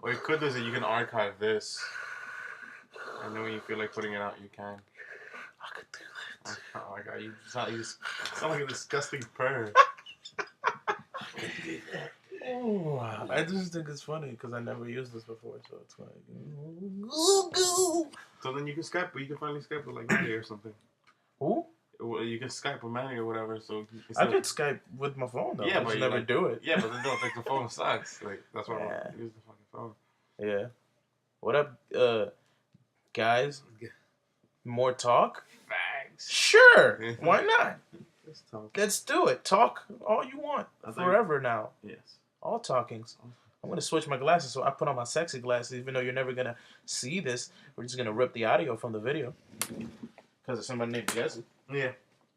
What you could do is that you can archive this, and then when you feel like putting it out, you can. I could do that. Oh my god, you sound like a disgusting perv. Oh, I just think it's funny because I never used this before, so it's like goo. So then you can Skype, but you can finally Skype with like Manny or something. Who? Well, you can Skype with Manny or whatever. So I could Skype with my phone though. Yeah, I but just you never like, do it. Yeah, but then don't think the phone sucks. Like that's why I don't use the fucking phone. Yeah. What up, guys? More talk? Fags. Sure. Why not? Let's talk. Let's do it. Talk all you want. Forever now. Yes. All talkings. I'm going to switch my glasses, so I put on my sexy glasses, even though you're never going to see this. We're just going to rip the audio from the video. Because of somebody named Jesse. Yeah.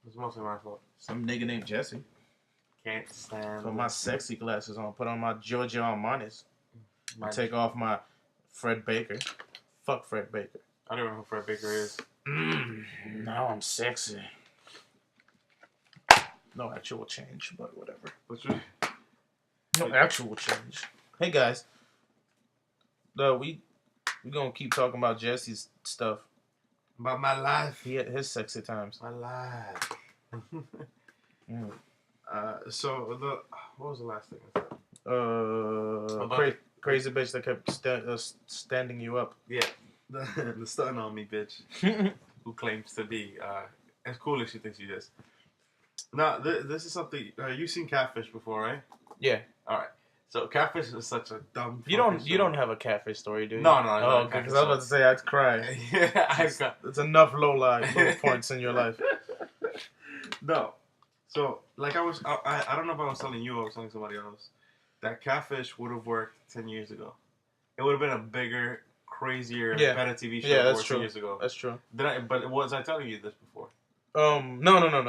It's mostly my fault. Some nigga named Jesse. Can't stand. Put my sexy glasses on. Put on my Giorgio Armani's. Take off my Fred Baker. Fuck Fred Baker. I don't know who Fred Baker is. Now I'm sexy. No actual change, but whatever. What's your... No actual change. Hey guys, we gonna keep talking about Jesse's stuff. About my life. He had his sexy times. My life. So what was the last thing I said? Crazy bitch that kept standing you up. Yeah, the stunting on me bitch who claims to be as cool as she thinks she is. Now this is something you've seen Catfish before, right? Yeah. All right. So Catfish is such a dumb. You don't have a catfish story, do you? No. Oh, okay. Because I was about to say I'd cry. Yeah, it's enough low points in your life. No. So like I don't know if I was telling you or I was telling somebody else that Catfish would have worked 10 years ago. It would have been a bigger, crazier, better TV show. Yeah, that's 10 true. Years ago. That's true. But was I telling you this before? No.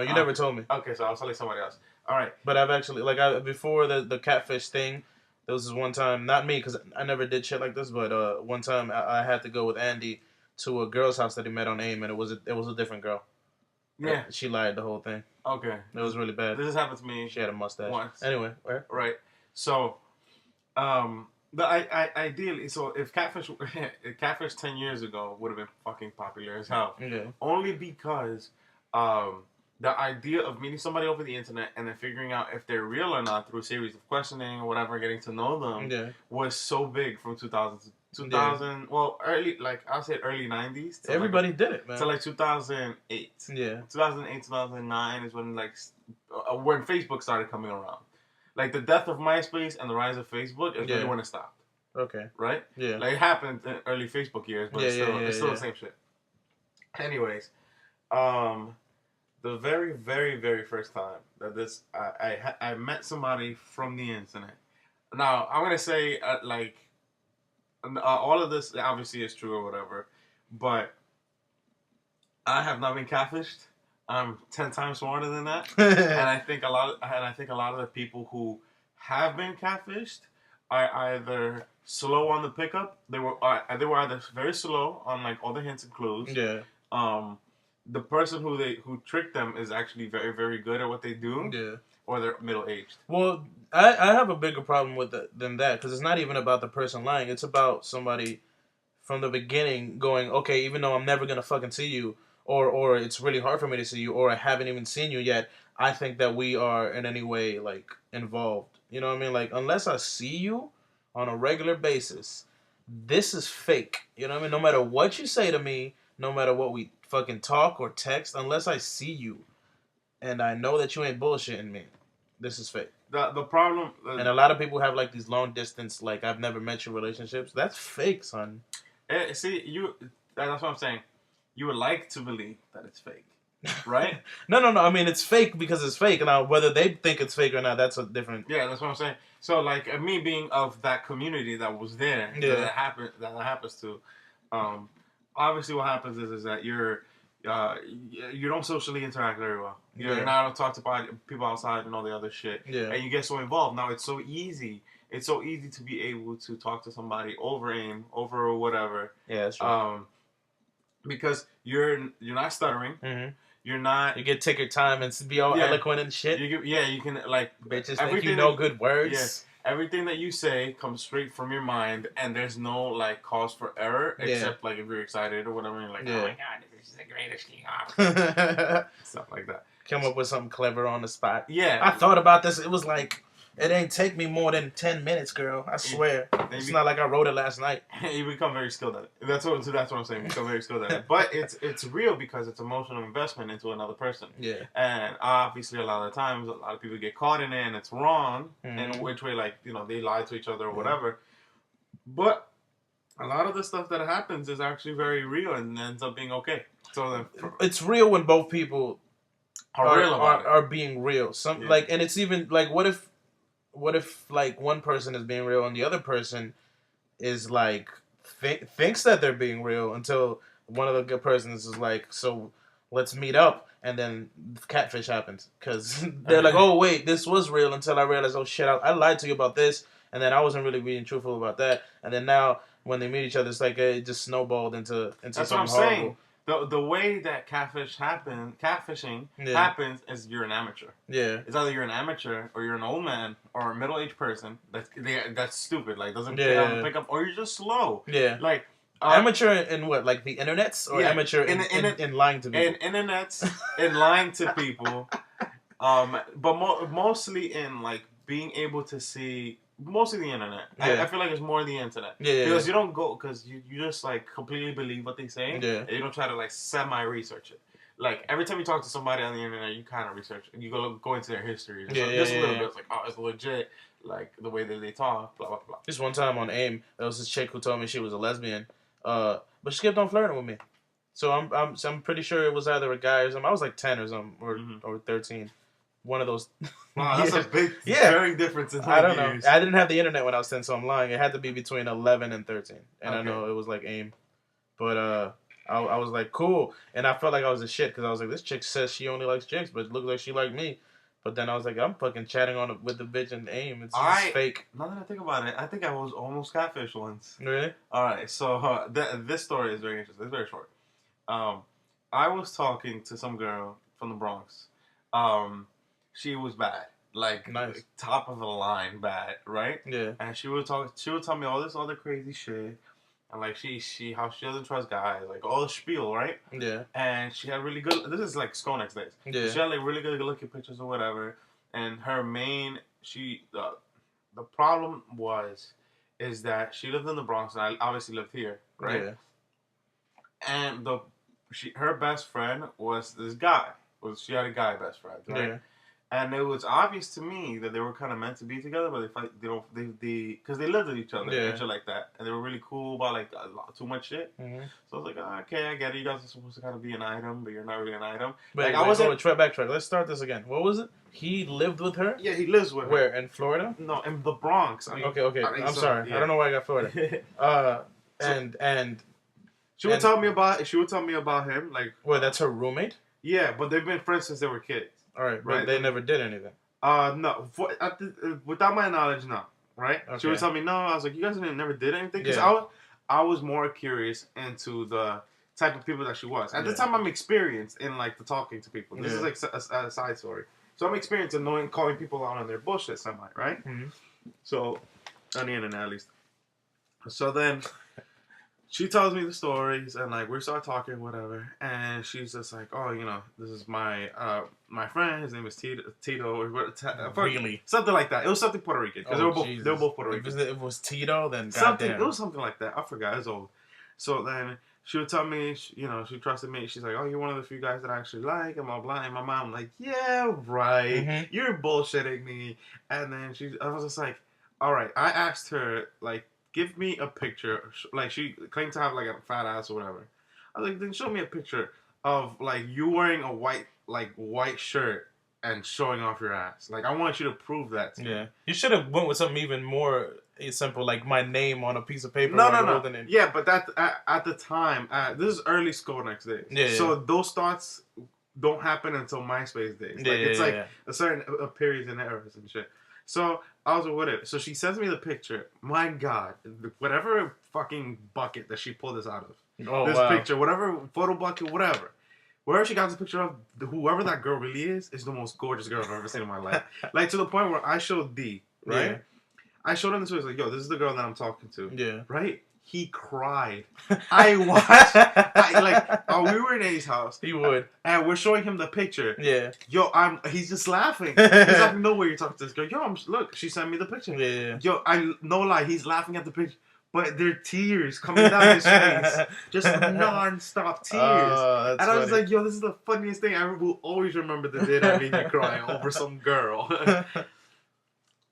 You never told me. Okay, so I was telling somebody else. All right. But I've actually before the Catfish thing. There was this one time, not me, because I never did shit like this, but one time I had to go with Andy to a girl's house that he met on AIM, and it was a different girl. Yeah. She lied the whole thing. Okay. It was really bad. This has happened to me. She had a mustache. Once. Anyway, where? Right. So, ideally, so if Catfish 10 years ago would have been fucking popular as hell. Okay. Only because, the idea of meeting somebody over the internet and then figuring out if they're real or not through a series of questioning or whatever, getting to know them, was so big from 2000 to 2000. Well, I'll say early 90s. Everybody did it, man. So 2008. Yeah. 2008, 2009 is when when Facebook started coming around. Like the death of MySpace and the rise of Facebook is really when it stopped. Okay. Right? Yeah. Like it happened in early Facebook years, but it's still the same shit. Anyways, the very, very, very first time that I met somebody from the internet. Now, I'm going to say, all of this obviously is true or whatever, but I have not been catfished. I'm 10 times smarter than that. and I think a lot of the people who have been catfished are either slow on the pickup. They were either very slow on like all the hints and clues. Yeah. The person who tricked them is actually very, very good at what they do. Yeah. Or they're middle-aged. Well, I have a bigger problem with than that, because it's not even about the person lying. It's about somebody from the beginning going, okay, even though I'm never going to fucking see you, or it's really hard for me to see you, or I haven't even seen you yet, I think that we are in any way, like, involved. You know what I mean? Like, unless I see you on a regular basis, this is fake. You know what I mean? No matter what you say to me, no matter what we fucking talk or text, unless I see you and I know that you ain't bullshitting me, this is fake. The problem... and a lot of people have, like, these long-distance, like, I've never met you relationships. That's fake, son. See, that's what I'm saying. You would like to believe that it's fake, right? No. I mean, it's fake because it's fake. Now, whether they think it's fake or not, that's a different... Yeah, that's what I'm saying. So, like, me being of that community that was there, that happens to, obviously what happens is that you don't socially interact very well. You're not able to talk to people outside and all the other shit. Yeah. And you get so involved. Now, it's so easy. It's so easy to be able to talk to somebody over AIM, over whatever. Yeah, that's true. Because you're not stuttering. Mm-hmm. You're not... You get to take your time and be all eloquent and shit. You can, like... Bitches think you know good words. Yeah. everything that you say comes straight from your mind, and there's no like cause for error, except like if you're excited or whatever. You're like, oh my god, this is the greatest thing ever. Stuff like that. Come up with something clever on the spot. Yeah, I thought about this. It was like, it ain't take me more than 10 minutes, girl. I swear. It's not like I wrote it last night. You become very skilled at it. That's what I'm saying. You become very skilled at it. But it's real because it's emotional investment into another person. Yeah. And obviously, a lot of the times, a lot of people get caught in it, and it's wrong. In which way, like, you know, they lie to each other or whatever. But a lot of the stuff that happens is actually very real and ends up being okay. So then, it's real when both people are being real. Like, and it's even like, what if like one person is being real and the other person is like thinks that they're being real until one of the good persons is like, so let's meet up, and then catfish happens because they're like, oh wait, this was real until I realized, oh shit, I lied to you about this, and then I wasn't really being truthful about that, and then now when they meet each other, it's like it just snowballed into That's something what I'm horrible. saying. The way that catfishing happens is you're an amateur. Yeah. It's either you're an amateur or you're an old man or a middle-aged person that's stupid, like doesn't pick up, or you're just slow. Yeah. Like amateur in what, like the internets, or amateur in lying to people? In internets, in lying to people, but mostly in like being able to see. Mostly the internet. Yeah. I feel like it's more the internet. Yeah. Because you don't go, because you just like completely believe what they say. Yeah. And you don't try to like semi-research it. Like every time you talk to somebody on the internet, you kind of research it. You go into their history. Just a little bit. It's like, oh, it's legit. Like the way that they talk, blah, blah, blah. Just one time on AIM, there was this chick who told me she was a lesbian. But she kept on flirting with me. So I'm pretty sure it was either a guy or something. I was like 10 or something, or 13. One of those. Wow, that's a big, very difference in I don't know. I didn't have the internet when I was 10, so I'm lying. It had to be between 11 and 13. And I know it was like AIM. But I was like, cool. And I felt like I was a shit because I was like, this chick says she only likes chicks, but it looks like she liked me. But then I was like, I'm fucking chatting with the bitch in AIM. It's fake. Now that I think about it, I think I was almost catfished once. Really? All right. So this story is very interesting. It's very short. I was talking to some girl from the Bronx. She was bad, like nice. Top of the line bad, right? Yeah. And she would tell me all this other crazy shit, and like how she doesn't trust guys, like all the spiel, right? Yeah. And she had really good. This is like Skonex days. Yeah. She had like really good looking pictures or whatever, and her main the problem is that she lived in the Bronx and I obviously lived here, right? Yeah. And her best friend was this guy. She had a guy best friend, right? Yeah. And it was obvious to me that they were kind of meant to be together, but because they lived with each other and shit like that, and they were really cool about like too much shit. Mm-hmm. So I was like, okay, I get it. You guys are supposed to kind of be an item, but you're not really an item. Wait, I wasn't. Backtrack. Let's start this again. What was it? He lived with her. Yeah, he lives with her. Where, in Florida? No, in the Bronx. Okay. I'm sorry. Yeah. I don't know why I got Florida. And she would tell me about him. Like, wait, that's her roommate? Yeah, but they've been friends since they were kids. All right, but they never did anything. No. Without my knowledge, no. Right? Okay. She would tell me no. I was like, you guys never did anything? Because I was more curious into the type of people that she was. At the time, I'm experienced in like the talking to people. This is like a side story. So I'm experienced in calling people out on their bullshit semi, right? Mm-hmm. So, on the internet at least. So then, she tells me the stories, and like we start talking, whatever, and she's just like, "Oh, you know, this is my friend. His name is Tito, or really something like that. It was something Puerto Rican because they were both Puerto Rican. If it was Tito, then something. Goddamn. It was something like that. I forgot. It's old. So then she would tell me, she trusted me. She's like, "Oh, you're one of the few guys that I actually like," and blah blah. And my mom like, "Yeah, right. Mm-hmm. You're bullshitting me." And then I was just like, "All right." I asked her like, give me a picture. Like, she claimed to have, like, a fat ass or whatever. I was like, then show me a picture of, like, you wearing a white shirt and showing off your ass. Like, I want you to prove that to me. Yeah. You should have went with something even more simple, like my name on a piece of paper. No. Yeah, but at the time, this is early Skonex days. Yeah. So those thoughts don't happen until MySpace days. Like, it's like a certain periods and eras and shit. So I was with it. So she sends me the picture. My God, whatever fucking bucket that she pulled this out of. This picture, whatever photo bucket, whatever. Wherever she got the picture of, whoever that girl really is the most gorgeous girl I've ever seen in my life. Like, to the point where I showed D, right? Yeah. I showed him this. I was like, yo, this is the girl that I'm talking to. Yeah. Right? He cried. I watched. We were in Eddie's house. He would. And we're showing him the picture. Yeah. Yo, he's just laughing. He's laughing. No way you're talking to this girl. Yo, look, she sent me the picture. Yeah. Yo, no lie, he's laughing at the picture. But there are tears coming down his face. Just non-stop tears. And I was like, yo, this is the funniest thing. I will always remember the day that made me cry over some girl.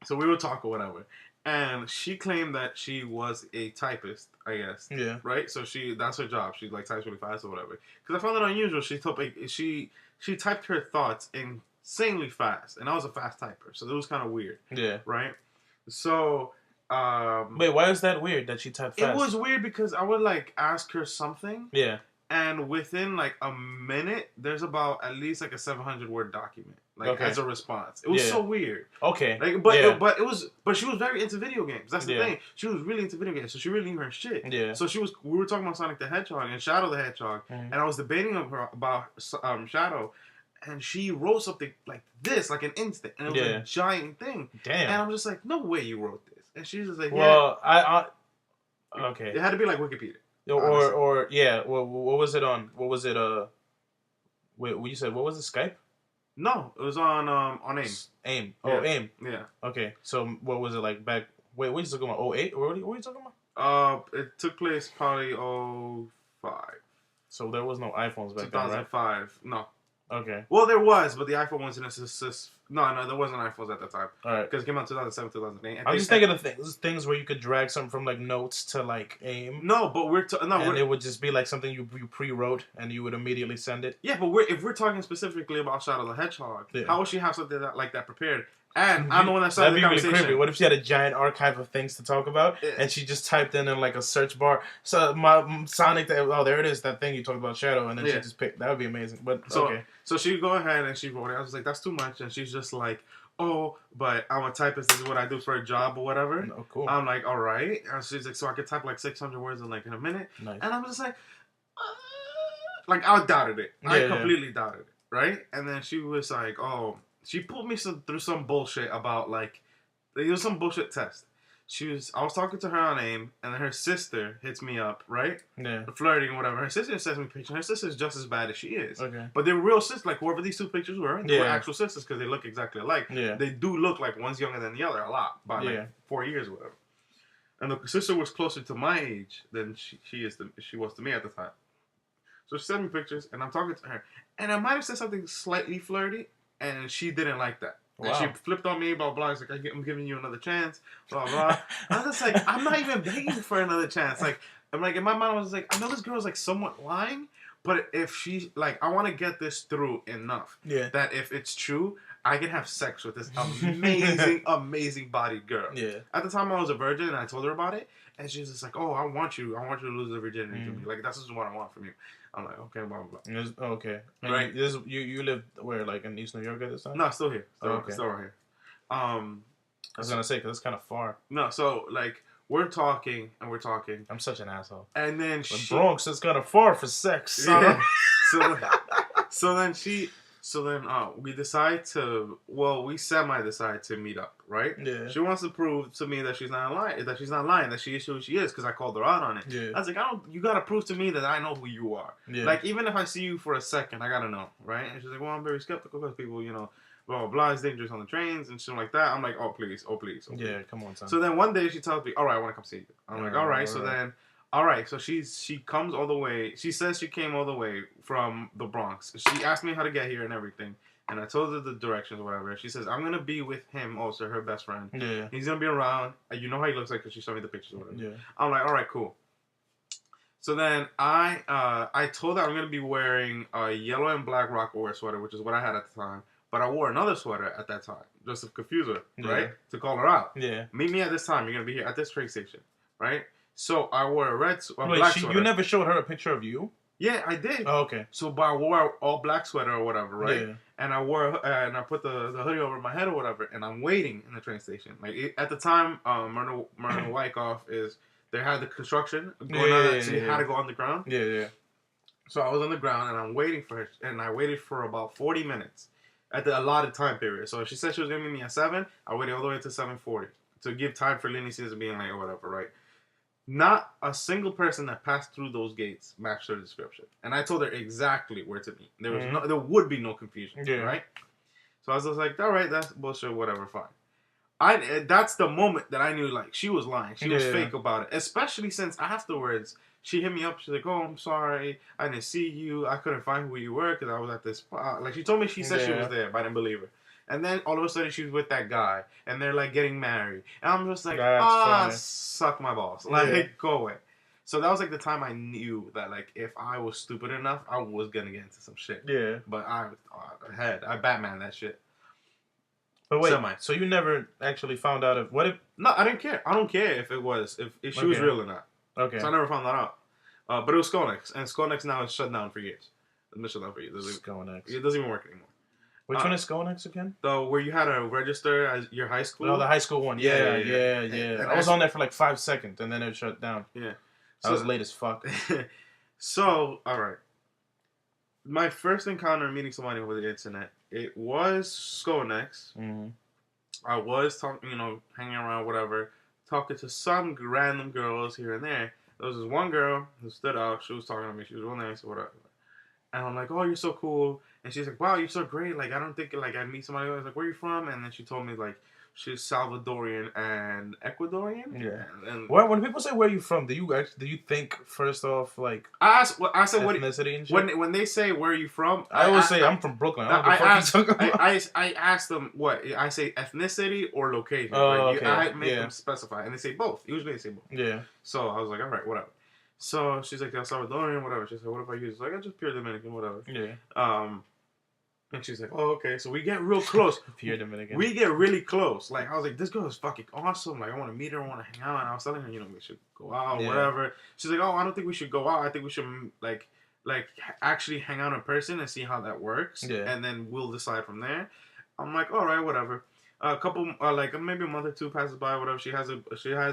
So we would talk or whatever. And she claimed that she was a typist, I guess. Yeah. Right? So that's her job. She like types really fast or whatever. Because I found it unusual. She typed her thoughts insanely fast. And I was a fast typer. So it was kind of weird. Yeah. Right? So... wait, why is that weird that she typed fast? It was weird because I would like ask her something. Yeah. And within like a minute, there's about at least like a 700-word document, like as a response. It was so weird. Okay. Like, but she was very into video games. That's the thing. She was really into video games, so she really knew her shit. Yeah. So we were talking about Sonic the Hedgehog and Shadow the Hedgehog, and I was debating with her about Shadow, and she wrote something like this, like an instant, and it was a giant thing. Damn. And I'm just like, no way you wrote this. And she's just like, well, okay. It had to be like Wikipedia. Or yeah. What was it on? What was it? Wait, you said what was it? Skype? No, it was on AIM. AIM. Oh, AIM. Yeah. Okay. So what was it like back? Wait, what are you talking about? 08? What are you talking about? It took place probably 05. So there was no iPhones back 2005. then, right? No. Okay. Well, there was, but the iPhone wasn't No, there wasn't iPhones at that time. All right. Because it came out 2007, 2008. I'm just thinking of things where you could drag something from like notes to like AIM. No, but it would just be like something you pre-wrote and you would immediately send it. Yeah, but if we're talking specifically about Shadow the Hedgehog, how would she have something like that prepared? And I'm the one that started the conversation. That'd be really creepy. What if she had a giant archive of things to talk about, and she just typed in like a search bar, so my Sonic, there it is, that thing you talked about, Shadow, and then she just picked. That would be amazing. But okay. So she go ahead and she wrote it. I was like, that's too much, and she's just like, oh, but I'm a typist. This is what I do for a job or whatever. Oh, cool. I'm like, all right. And she's like, so I could type like 600 words in a minute. Nice. And I'm just like I doubted it. I completely doubted it, right? And then she was like, oh. She put me through some bullshit about like, it was some bullshit test. I was talking to her on AIM, and then her sister hits me up, right? Yeah. Flirting or whatever. Her sister sends me pictures. Her sister's just as bad as she is. Okay. But they're real sisters, like whoever these two pictures were, they were actual sisters because they look exactly alike. Yeah. They do look like one's younger than the other a lot, by like 4 years or whatever. And the sister was closer to my age than she was to me at the time. So she sent me pictures, and I'm talking to her. And I might have said something slightly flirty, and she didn't like that. Wow. And she flipped on me, blah, blah. She's like, I'm giving you another chance, blah, blah. I was just like, I'm not even begging for another chance. Like, I'm like, in my mind, I was like, I know this girl's like somewhat lying, but if she, like, I want to get this through enough that if it's true, I can have sex with this amazing, amazing bodied girl. Yeah. At the time, I was a virgin, and I told her about it, and she was just like, oh, I want you to lose the virginity to me. Like, that's just what I want from you. I'm like, okay, blah, blah, blah. Okay. And right. You lived where, like, in East New York at this time? No, still here. Still right here. I was going to say, because it's kind of far. No, so, like, we're talking. I'm such an asshole. And then the Bronx is kind of far for sex. Yeah. So then we decide we semi-decide to meet up, right? Yeah. She wants to prove to me that she's not lying, that she is who she is, because I called her out on it. Yeah. I was like, you gotta prove to me that I know who you are. Yeah. Like, even if I see you for a second, I gotta know, right? And she's like, well, I'm very skeptical because people, blah, blah, blah, it's dangerous on the trains and shit like that. I'm like, oh, please. Yeah, come on, son. So then one day she tells me, all right, I want to come see you. I'm like, all right. So then... All right, so she comes all the way. She says she came all the way from the Bronx. She asked me how to get here and everything, and I told her the directions or whatever. She says, I'm going to be with him also, her best friend. Yeah. He's going to be around. You know how he looks like because she showed me the pictures or whatever. Yeah. I'm like, all right, cool. So then I told her I'm going to be wearing a yellow and black Rocawear sweater, which is what I had at the time. But I wore another sweater at that time, just to confuse her, right? To call her out. Yeah. Meet me at this time. You're going to be here at this train station, right? So I wore a black sweater. You never showed her a picture of you? Yeah, I did. Oh, okay. So, but I wore an all black sweater or whatever, right? Yeah. And I put the hoodie over my head or whatever, and I'm waiting in the train station. Like at the time, Myrna Wyckoff they had the construction going on, so you had to go underground. Yeah, yeah. So I was on the ground and I'm waiting for her, and I waited for about 40 minutes at the allotted time period. So if she said she was gonna meet me at 7, I waited all the way to 7:40 to give time for leniency as being like or whatever, right? Not a single person that passed through those gates matched her description, and I told her exactly where to meet. There was there would be no confusion, right? So I was just like, all right, that's bullshit, whatever, fine. That's the moment that I knew like she was lying, she was fake about it, especially since afterwards she hit me up. She's like, oh, I'm sorry, I didn't see you, I couldn't find who you were because I was at this spot. Like she told me she said she was there, but I didn't believe her. And then all of a sudden she was with that guy, and they're like getting married, and I'm just like, suck my balls, like go away. So that was like the time I knew that like if I was stupid enough, I was gonna get into some shit. Yeah. But I Batman that shit. But wait, so you never actually found out if what if? No, I didn't care. I don't care if she was real or not. Okay. So I never found that out. But it was Skonex, and Skonex now is shut down for years. It's been shut down for years. Skonex. It doesn't even work anymore. Which one is Skonex again? The where you had to register as your high school. Oh, the high school one. Yeah. And I was on there for like 5 seconds, and then it shut down. Yeah. I was late as fuck. So, all right. My first encounter meeting somebody over the internet, it was Skonex. Mm-hmm. I was talking, hanging around, whatever, talking to some random girls here and there. There was this one girl who stood out. She was talking to me. She was real nice or whatever. And I'm like, oh, you're so cool. And she's like, wow, you're so great. Like, I don't think, like, I'd meet somebody. I was like, where are you from? And then she told me, like, she's Salvadorian and Ecuadorian. Yeah. And when people say where are you from, do you think first off like I said what ethnicity and shit? When they say where are you from, I always say I'm from Brooklyn. I ask them what I say ethnicity or location. Oh, okay. I make them specify, and they say both. Usually they say both. Yeah. So I was like, all right, whatever. So she's like, I'm Salvadorian, whatever. She's like, what about you? She's like, I'm just pure Dominican, whatever. Yeah. And she's like, oh, okay. So we get real close. Pure Dominican. We get really close. Like, I was like, this girl is fucking awesome. Like, I want to meet her. I want to hang out. And I was telling her, we should go out, whatever. She's like, oh, I don't think we should go out. I think we should, like actually hang out in person and see how that works. Yeah. And then we'll decide from there. I'm like, all right, whatever. A couple, maybe a month or two passes by, whatever. She has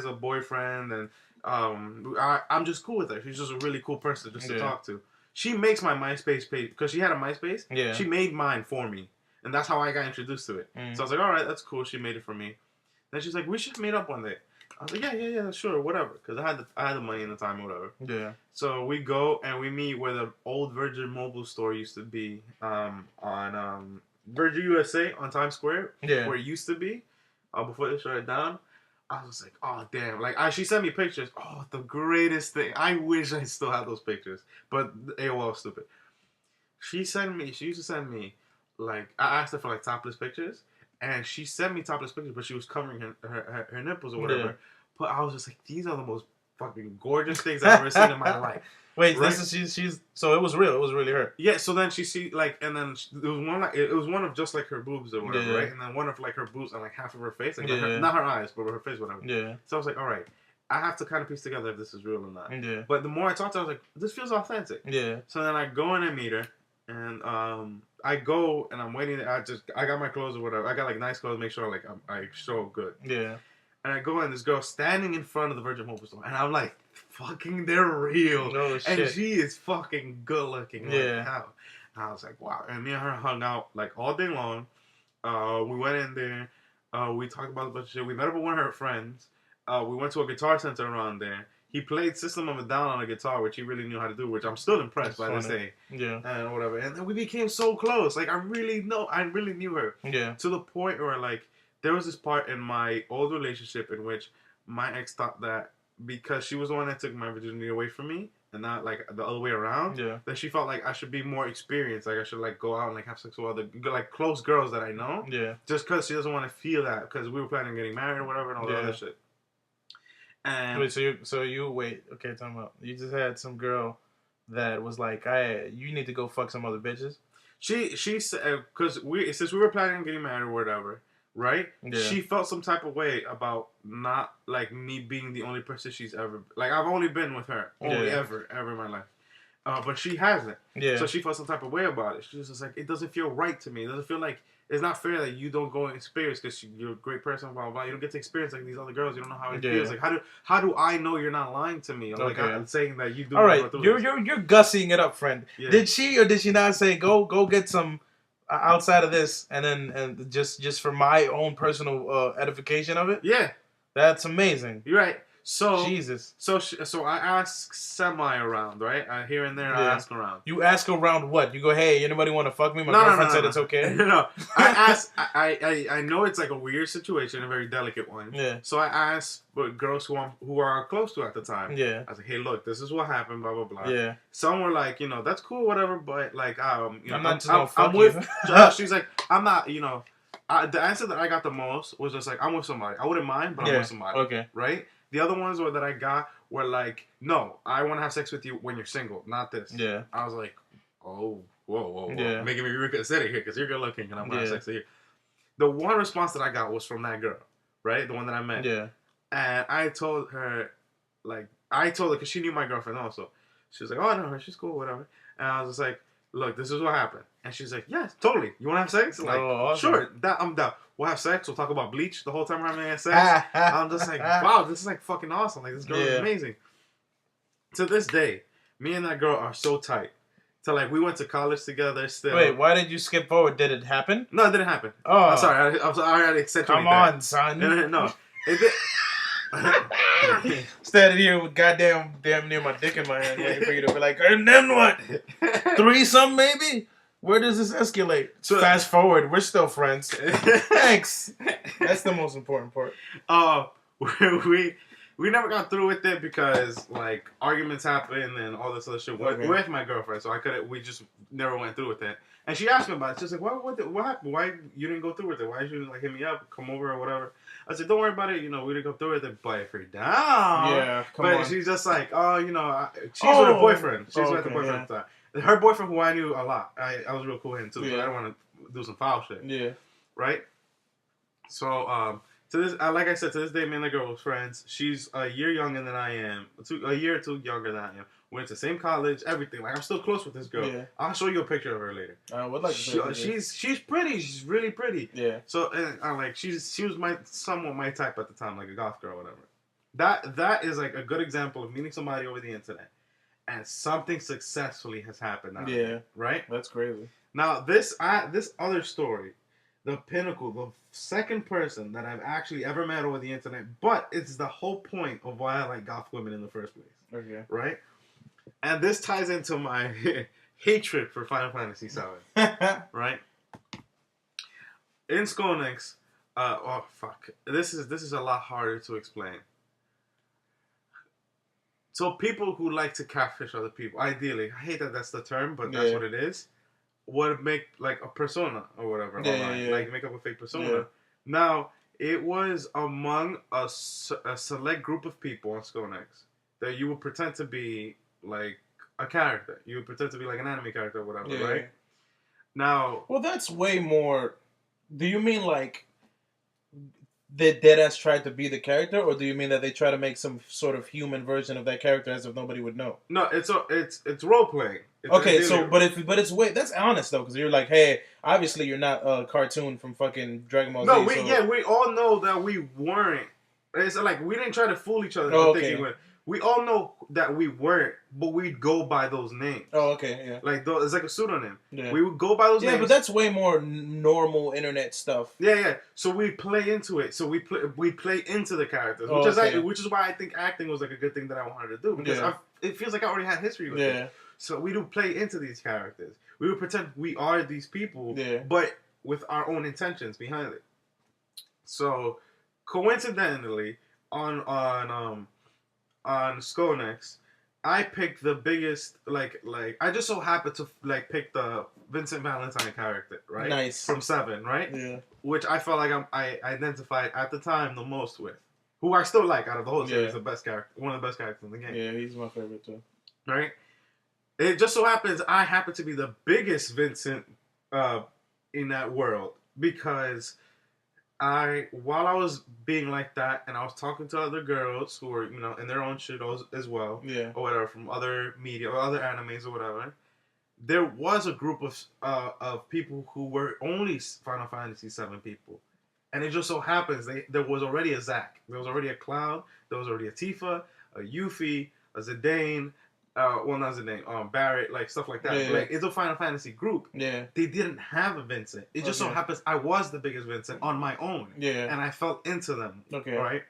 a boyfriend, and I'm just cool with her. She's just a really cool person just to talk to. She makes my MySpace page because she had a MySpace. Yeah. She made mine for me, and that's how I got introduced to it. Mm. So I was like, all right, that's cool. She made it for me. Then she's like, we should meet up one day. I was like, yeah, sure, whatever. Because I had the money and the time, whatever. Yeah. So we go and we meet where the old Virgin Mobile store used to be on Virgin USA on Times Square. Yeah. Where it used to be before they shut it down. I was like, oh, damn. Like, she sent me pictures. Oh, the greatest thing. I wish I still had those pictures. But AOL was stupid. She used to send me, like, I asked her for, like, topless pictures. And she sent me topless pictures, but she was covering her nipples or whatever. Yeah. But I was just like, these are the most fucking gorgeous things I've ever seen in my life. Wait, right? She's so it was real. It was really her. Yeah. So then and then there was one it was one of just like her boobs or whatever, right? And then one of like her boobs and like half of her face, like not her eyes, but her face, whatever. Yeah. So I was like, all right, I have to kind of piece together if this is real or not. Yeah. But the more I talked to her, I was like, this feels authentic. Yeah. So then I go in and meet her, and I go and I'm waiting. I got my clothes or whatever. I got like nice clothes, make sure like I show up good. Yeah. And I go and this girl standing in front of the Virgin Mobile store, and I'm like, fucking, they're real. Oh, shit. And she is fucking good looking. Like hell. And I was like, wow. And me and her hung out like all day long. We went in there. We talked about a bunch of shit. We met up with one of her friends. We went to a guitar center around there. He played System of a Down on a guitar, which he really knew how to do, which I'm still impressed by this day. Yeah. And whatever. And then we became so close. Like, I really knew her. Yeah. To the point where, like, there was this part in my old relationship in which my ex thought that because she was the one that took my virginity away from me and not like the other way around, that she felt like I should be more experienced. Like I should like go out and like have sex with other like close girls that I know. Yeah. Just because she doesn't want to feel that because we were planning on getting married or whatever and all that other shit. And wait, okay, talking about you just had some girl that was like, you need to go fuck some other bitches. She said because since we were planning on getting married or whatever. Right? Yeah. She felt some type of way about not, like, me being the only person she's ever... Like, I've only been with her. Ever in my life. But she hasn't. Yeah. So she felt some type of way about it. She was just like, it doesn't feel right to me. It doesn't feel like... It's not fair that you don't go and experience because you're a great person, blah, blah, blah. You don't get to experience like these other girls. You don't know how it feels. Like, how do I know you're not lying to me? Like, I'm saying that you do... All right. You're gussying it up, friend. Yeah. Did she or did she not say, go get some... outside of this, and just for my own personal edification of it? Yeah. That's amazing. You're right. So Jesus. So I ask semi around, right? Here and there, I Yeah. ask around. You ask around what? You go, hey, anybody want to fuck me? My No, girlfriend said it's okay. No, I ask. I know it's like a weird situation, a very delicate one. Yeah. So I asked girls who are close to at the time. Yeah. I was like, hey, look, this is what happened. Blah blah blah. Yeah. Some were like, that's cool, whatever. But like, I'm not just gonna fuck with. you. She's like, I'm not. The answer that I got the most was just like, I'm with somebody. I wouldn't mind, but I'm with somebody. Okay. Right. The other ones that I got were like, no, I want to have sex with you when you're single, not this. Yeah. I was like, oh, whoa. Yeah. Making me reconsider here because you're good looking and I'm going to have Yeah. sex with you. The one response that I got was from that girl, right? The one that I met. Yeah. And I told her, because she knew my girlfriend also. She was like, oh, no, she's cool, whatever. And I was just like, look, this is what happened. And she's like, yes, totally. You want to have sex? Like, awesome. Sure, I'm down. We'll have sex. We'll talk about Bleach the whole time we're having sex. I'm just like, wow, this is like fucking awesome. Like, this girl is amazing. To this day, me and that girl are so tight. So, like, we went to college together still. Wait, why did you skip forward? Did it happen? No, it didn't happen. Oh. I'm sorry. I already accentuated Come on, son. No. It did. Standing here with damn near my dick in my hand, waiting for you to be like, and then what? Threesome, maybe? Where does this escalate? So, fast forward, we're still friends. Thanks. That's the most important part. We never got through with it because like arguments happened and all this other shit with my girlfriend. So we just never went through with it. And she asked me about it. She's like, what happened? Why you didn't go through with it? Why didn't you like hit me up, come over or whatever? I said, don't worry about it. We didn't go through with it, but if you're down. Yeah, come but on. she's just like, she's with her boyfriend. She's with her boyfriend at the time. Her boyfriend, who I knew a lot. I was real cool with him too. Yeah. So I don't want to do some foul shit. Yeah. Right. So to this, like I said, to this day, me and the girl was friends. She's a year younger than I am. A year or two younger than I am. We went to the same college. Everything. Like I'm still close with this girl. Yeah. I'll show you a picture of her later. I would like to see she's pretty. She's really pretty. Yeah. So she was somewhat my type at the time, like a goth girl, or whatever. That is like a good example of meeting somebody over the internet. And something successfully has happened now. Yeah. Right? That's crazy. Now, this other story, the pinnacle, the second person that I've actually ever met over the internet, but it's the whole point of why I like goth women in the first place. Okay. Right? And this ties into my hatred for Final Fantasy VII. Right? In Skolniks, this is a lot harder to explain. So people who like to catfish other people, ideally, I hate that that's the term, but that's what it is, would make like a persona or whatever online, like make up a fake persona. Yeah. Now, it was among a select group of people on Skolniks that you would pretend to be like a character. You would pretend to be like an anime character or whatever, right? Now, well, that's way more. Do you mean like the deadass tried to be the character, or do you mean that they try to make some sort of human version of that character as if nobody would know? No, it's role playing. Okay, so but it's way that's honest though, because you're like, hey, obviously you're not a cartoon from fucking Dragon Ball Z. No, we all know that we weren't. It's like we didn't try to fool each other. We all know that we weren't, but we'd go by those names. Oh, okay, yeah. Like it's like a pseudonym. Yeah. We would go by those names. Yeah, but that's way more normal internet stuff. Yeah. So we play into it. So we play into the characters, which is why I think acting was like a good thing that I wanted to do, because it feels like I already had history with it. So we do play into these characters. We would pretend we are these people, but with our own intentions behind it. So coincidentally, on Skolniks, I picked the biggest, like I just so happened to pick the Vincent Valentine character, right? Nice. From 7, right? Yeah. Which I felt like I identified at the time the most with. Who I still like out of the whole series, the best character, one of the best characters in the game. Yeah, he's my favorite too. Right? It just so happens I happen to be the biggest Vincent in that world, because while I was being like that, and I was talking to other girls who were, in their own shit as well, or whatever, from other media or other animes or whatever, there was a group of people who were only Final Fantasy VII people, and it just so happens there was already a Zack, there was already a Cloud, there was already a Tifa, a Yuffie, a Zidane. Not Zidane, Barrett, like stuff like that. Yeah. Like it's a Final Fantasy group. Yeah. They didn't have a Vincent. It just so happens I was the biggest Vincent on my own. Yeah. And I felt into them. Okay. Right.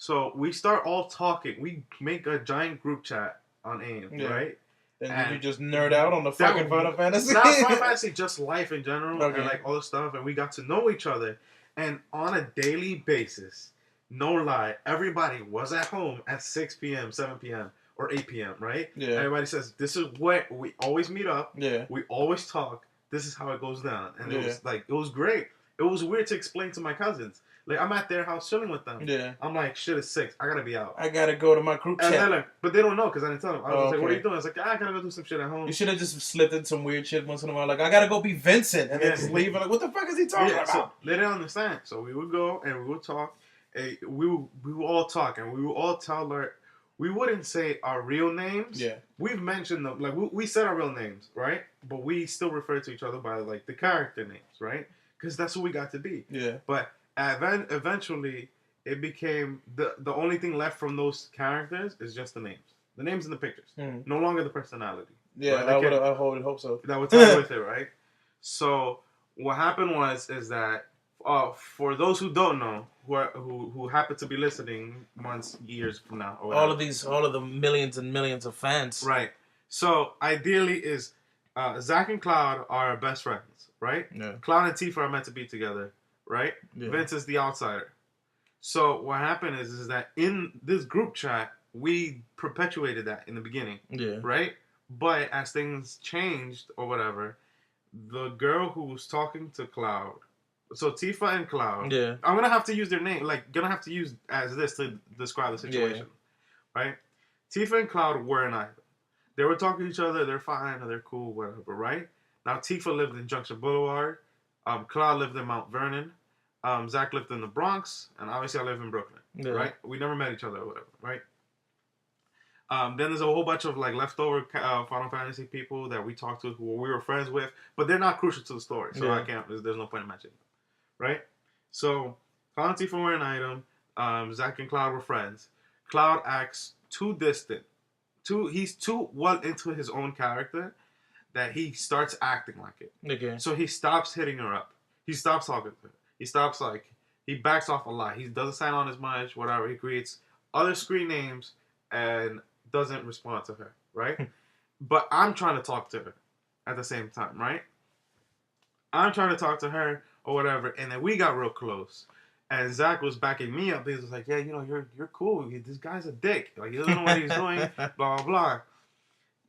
So we start all talking. We make a giant group chat on AIM, Yeah. right? And you just nerd out on the fucking Final Fantasy. Not Final Fantasy, just life in general, Okay. and like all the stuff. And we got to know each other, and on a daily basis, no lie, everybody was at home at 6 p.m., 7 p.m., or 8 p.m. Right? Yeah. Everybody says this is what we always meet up. Yeah. We always talk. This is how it goes down, and Yeah. it was great. It was weird to explain to my cousins. Like, I'm at their house chilling with them. Yeah. I'm like, shit, it's 6. I gotta be out. I gotta go to my group And chat. they're like, but they don't know because I didn't tell them. I was just like, what are okay. you doing? I was like, I gotta go do some shit at home. You should have just slipped in some weird shit once in a while. Like, I gotta go be Vincent. And then Yeah. just leave. And like, what the fuck is he talking about? So they didn't understand. So we would go and we would talk. And we would all talk and we would all tell our. We wouldn't say our real names. Yeah. We've mentioned them. Like, we said our real names, right? But we still refer to each other by, like, the character names, right? Because that's who we got to be. Yeah. But eventually, it became the only thing left from those characters is just the names. The names and the pictures. Mm. No longer the personality. Yeah, Right? I would hope so. That would tie with it, right? So what happened is that for those who don't know, who happen to be listening months, years from now, or all of the millions and millions of fans. right? So ideally, is Zach and Cloud are our best friends, right? Yeah. Cloud and Tifa are meant to be together, right? Yeah. Vince is the outsider. So what happened is that in this group chat, we perpetuated that in the beginning, Yeah. right? But as things changed or whatever, the girl who was talking to Cloud, so Tifa and Cloud, Yeah. I'm gonna have to use their name, like gonna have to use as this to describe the situation, right? Tifa and Cloud were an item. They were talking to each other. They're fine. They're cool. Whatever, right? Now Tifa lived in Junction Boulevard. Cloud lived in Mount Vernon. Zach lived in the Bronx, and obviously I live in Brooklyn. Yeah. Right? We never met each other or whatever, right? Then there's a whole bunch of like leftover Final Fantasy people that we talked to who we were friends with, but they're not crucial to the story, so Yeah. I can't. There's no point in mentioning them, right? So Cloud and Tifa were an item. Zach and Cloud were friends. Cloud acts too distant. He's too well into his own character that he starts acting like it. Okay. So he stops hitting her up. He stops talking to her. He stops he backs off a lot. He doesn't sign on as much, whatever. He creates other screen names and doesn't respond to her, right? But I'm trying to talk to her at the same time, right? I'm trying to talk to her or whatever, and then we got real close. And Zach was backing me up. He was like, yeah, you're cool. This guy's a dick. Like, he doesn't know what he's doing, blah, blah, blah.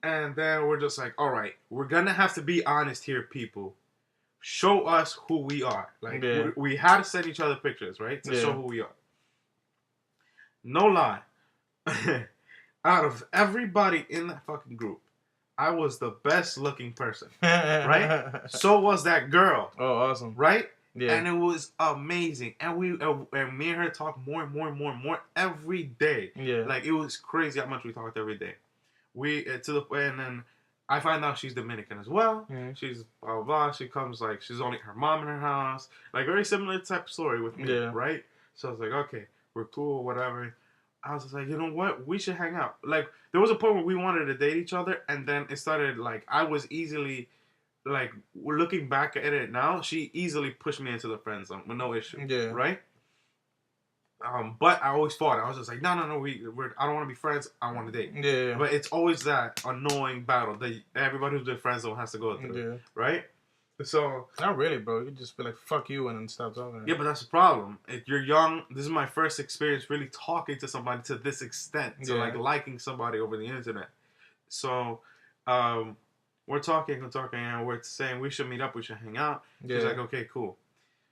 And then we're just like, all right, we're going to have to be honest here, people. Show us who we are. Like, Yeah. we had to send each other pictures, right? To show who we are. No lie. Out of everybody in that fucking group, I was the best looking person, right? So was that girl. Oh, awesome. Right? Yeah. And it was amazing. And and me and her talked more and more and more and more every day. Yeah. Like, it was crazy how much we talked every day. And then I find out she's Dominican as well. Mm-hmm. She's blah, blah, blah. She comes, like, she's only her mom in her house. Like, very similar type of story with me, Yeah. right? So I was like, okay, we're cool, whatever. I was just like, you know what? We should hang out. Like, there was a point where we wanted to date each other, and then it started, like, I was easily, like, looking back at it now, she easily pushed me into the friend zone with no issue. Yeah. Right? But I always fought. I was just like, no, I don't want to be friends. I want to date. Yeah. But it's always that annoying battle that everybody who's in friend zone has to go through. Yeah. Right? So, Not really, bro. You just be like, fuck you, and then stop talking. yeah, but that's the problem. If you're young, this is my first experience really talking to somebody to this extent, to like liking somebody over the internet. So, we're talking, and we're saying we should meet up, we should hang out. Yeah. She's like, okay, cool.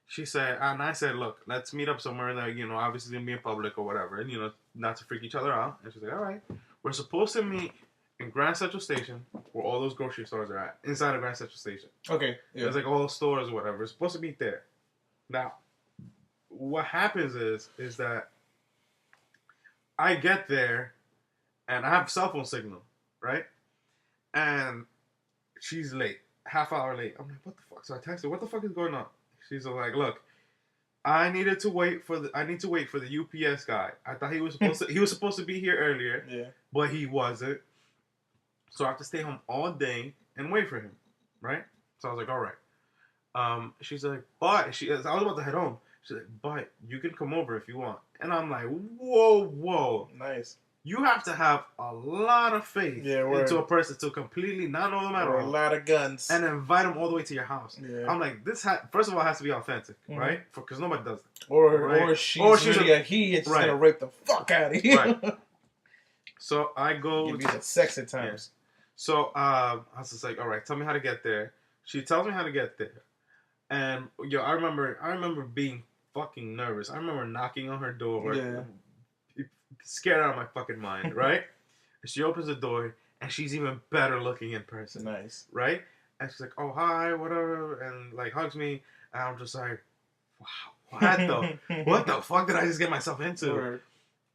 She said, and I said, look, let's meet up somewhere that, obviously gonna be in public or whatever, and, not to freak each other out. And she's like, all right. We're supposed to meet in Grand Central Station, where all those grocery stores are at, inside of Grand Central Station. Okay. Yeah. There's like all those stores or whatever. We're supposed to meet there. Now, what happens is that I get there, and I have cell phone signal, right? And she's late, half hour late. I'm like, what the fuck? So I text her, what the fuck is going on? She's like, look, I need to wait for the UPS guy. I thought he was supposed to be here earlier, Yeah. but he wasn't. So I have to stay home all day and wait for him, right? So I was like, all right. She's like, but I was about to head home. She's like, but you can come over if you want. And I'm like, whoa. Nice. You have to have a lot of faith into a person to completely not know them at all. A lot of guns. And invite them all the way to your house. Yeah. I'm like, first of all, it has to be authentic, right? Because nobody does it. Or she's really a he and she's going to rape the fuck out of you. Right. So I go... Give you the sex at times. Yeah. So I was just like, all right, tell me how to get there. She tells me how to get there. And, I remember being fucking nervous. I remember knocking on her door. Yeah. Scared out of my fucking mind, right? And she opens the door, and she's even better looking in person. Nice. Right? And she's like, oh, hi, whatever, and, like, hugs me. And I'm just like, wow, what the fuck did I just get myself into? Word.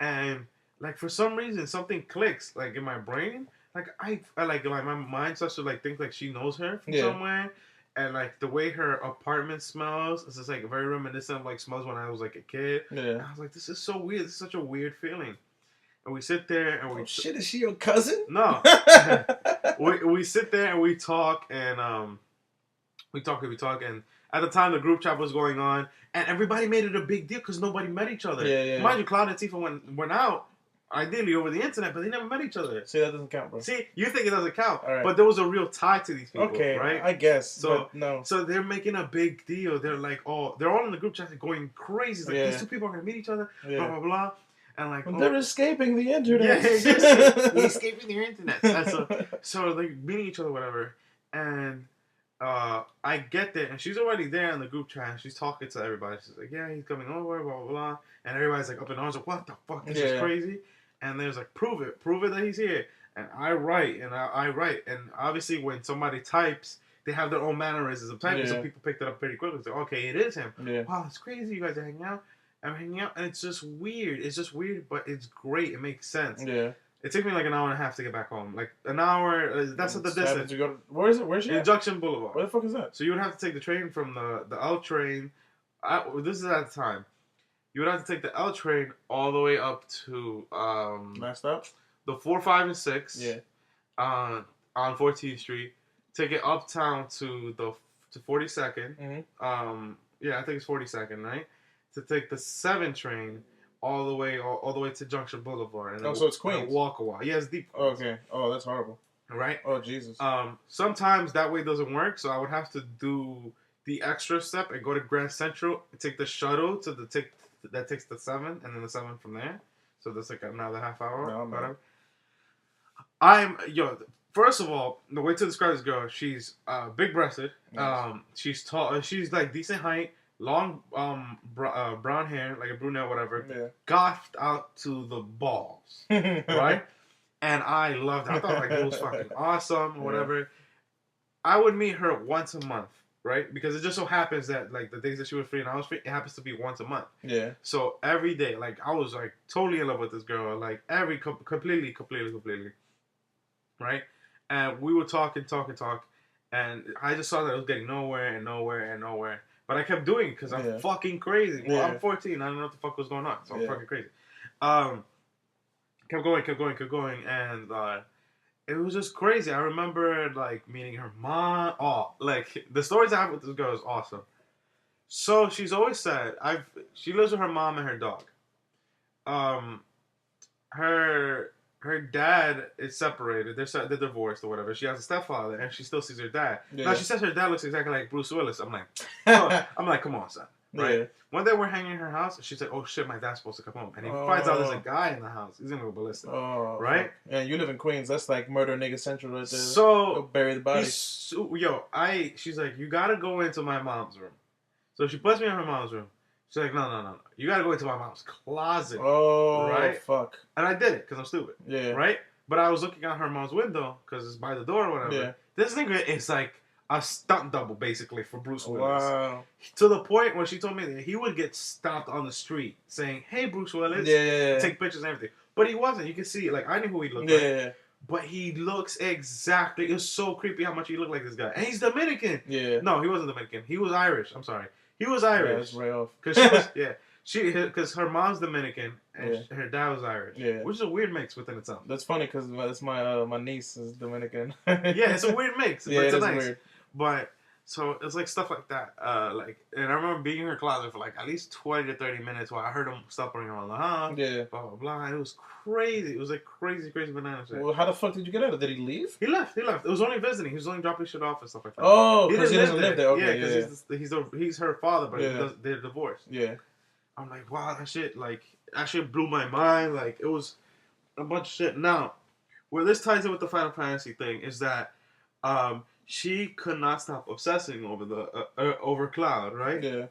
And, like, for some reason, something clicks, like, in my brain. Like, I like, my mind starts to, like, think, like, she knows her from somewhere. And, like, the way her apartment smells, it's just, like, very reminiscent of, like, smells when I was, like, a kid. Yeah. And I was like, this is so weird. This is such a weird feeling. And we sit there and we... Oh, shit, is she your cousin? No. we sit there and we talk and, we talk. And at the time, the group chat was going on. And everybody made it a big deal because nobody met each other. Yeah. Mind you, Cloud and Tifa went out. Ideally over the internet, but they never met each other. See, that doesn't count, bro. See, you think it doesn't count, right. but there was a real tie to these people, okay, right? I guess. So no. So they're making a big deal. They're like, they're all in the group chat going crazy. It's like these two people are gonna meet each other, blah blah blah, and like they're escaping the internet. Yeah, they're escaping the internet. And so like meeting each other, whatever, and I get there, and she's already there in the group chat, and she's talking to everybody. She's like, yeah, he's coming over, blah blah blah, and everybody's like up in arms, like, what the fuck, this is crazy. And there's like, prove it that he's here. And I write, and I write. And obviously when somebody types, they have their own mannerisms of typing, so people picked it up pretty quickly. It's like, okay, it is him. Yeah. Wow, it's crazy you guys are hanging out. I'm hanging out, and it's just weird. It's just weird, but it's great. It makes sense. Yeah. It took me like an hour and a half to get back home. Like an hour, that's at the distance. Where is it? Where's she at? Junction Boulevard. Where the fuck is that? So you would have to take the train from the L train. This is at the time. You would have to take the L train all the way up to last stop? The 4, 5, and 6. Yeah. On 14th Street. Take it uptown to 42nd. Mm-hmm. Yeah, I think it's 42nd, right? To take the 7 train all the way to Junction Boulevard. And so it's Queens. Walk a while. Yeah, it's deep. Okay. Oh, that's horrible. Right? Oh, Jesus. Sometimes that way doesn't work, so I would have to do the extra step and go to Grand Central, take the shuttle that takes the 7, and then the 7 from there. So that's like another half hour. No, whatever. First of all, the way to describe this girl, she's big-breasted. Nice. She's tall. She's like decent height, long brown hair, like a brunette, whatever. Yeah. Gothed out to the balls, right? And I loved it. I thought like it was fucking awesome, whatever. Yeah. I would meet her once a month. Right? Because it just so happens that, like, the days that she was free and I was free, it happens to be once a month. Yeah. So, every day, like, I was, like, totally in love with this girl. Like, completely. Right? And we would talk. And I just saw that I was getting nowhere. But I kept doing it because I'm fucking crazy. Well, I'm 14. I don't know what the fuck was going on. So, I'm fucking crazy. Kept going. And, it was just crazy. I remember, like, meeting her mom. Oh, like, the stories I have with this girl is awesome. So, she's always said, she lives with her mom and her dog. Her dad is separated. They're divorced or whatever. She has a stepfather, and she still sees her dad. Yeah. Now, she says her dad looks exactly like Bruce Willis. I'm like, come on, son. Right? Yeah. One day we're hanging in her house, and she's like, oh shit, my dad's supposed to come home. And he finds out there's a guy in the house. He's gonna go ballistic. Oh, right? Yeah, you live in Queens. That's like murder nigga central right there. So, go bury the body. She's like, you gotta go into my mom's room. So she puts me in her mom's room. She's like, no. You gotta go into my mom's closet. Oh, right? Fuck. And I did it, because I'm stupid. Yeah. Right? But I was looking out her mom's window, because it's by the door or whatever. Yeah. This nigga is like a stunt double, basically, for Bruce Willis. Wow. To the point where she told me that he would get stopped on the street saying, hey, Bruce Willis. Yeah. Take pictures and everything. But he wasn't. You can see, like, I knew who he looked like. Yeah. But he looks exactly... It's so creepy how much he looked like this guy. And he's Dominican. Yeah. No, he wasn't Dominican. He was Irish. I'm sorry. He was Irish. Yeah, that's right off. Because her mom's Dominican and her dad was Irish. Yeah. Which is a weird mix within itself. That's funny because that's my niece is Dominican. Yeah, it's a weird mix. Yeah, it's nice. Weird. But So it's like stuff like that. And I remember being in her closet for like at least 20 to 30 minutes while I heard him stumbling around the house. Yeah. Blah blah blah. And it was crazy. It was like crazy banana shit. Well, how the fuck did you get out of it? Did he leave? He left. It was only visiting. He was only dropping shit off and stuff like that. Oh, because he doesn't live there. Okay, yeah, because he's her father, but they're divorced. Yeah. I'm like, wow, that shit blew my mind. Like, it was a bunch of shit. Now, where this ties in with the Final Fantasy thing is that she could not stop obsessing over Cloud, right? Yeah.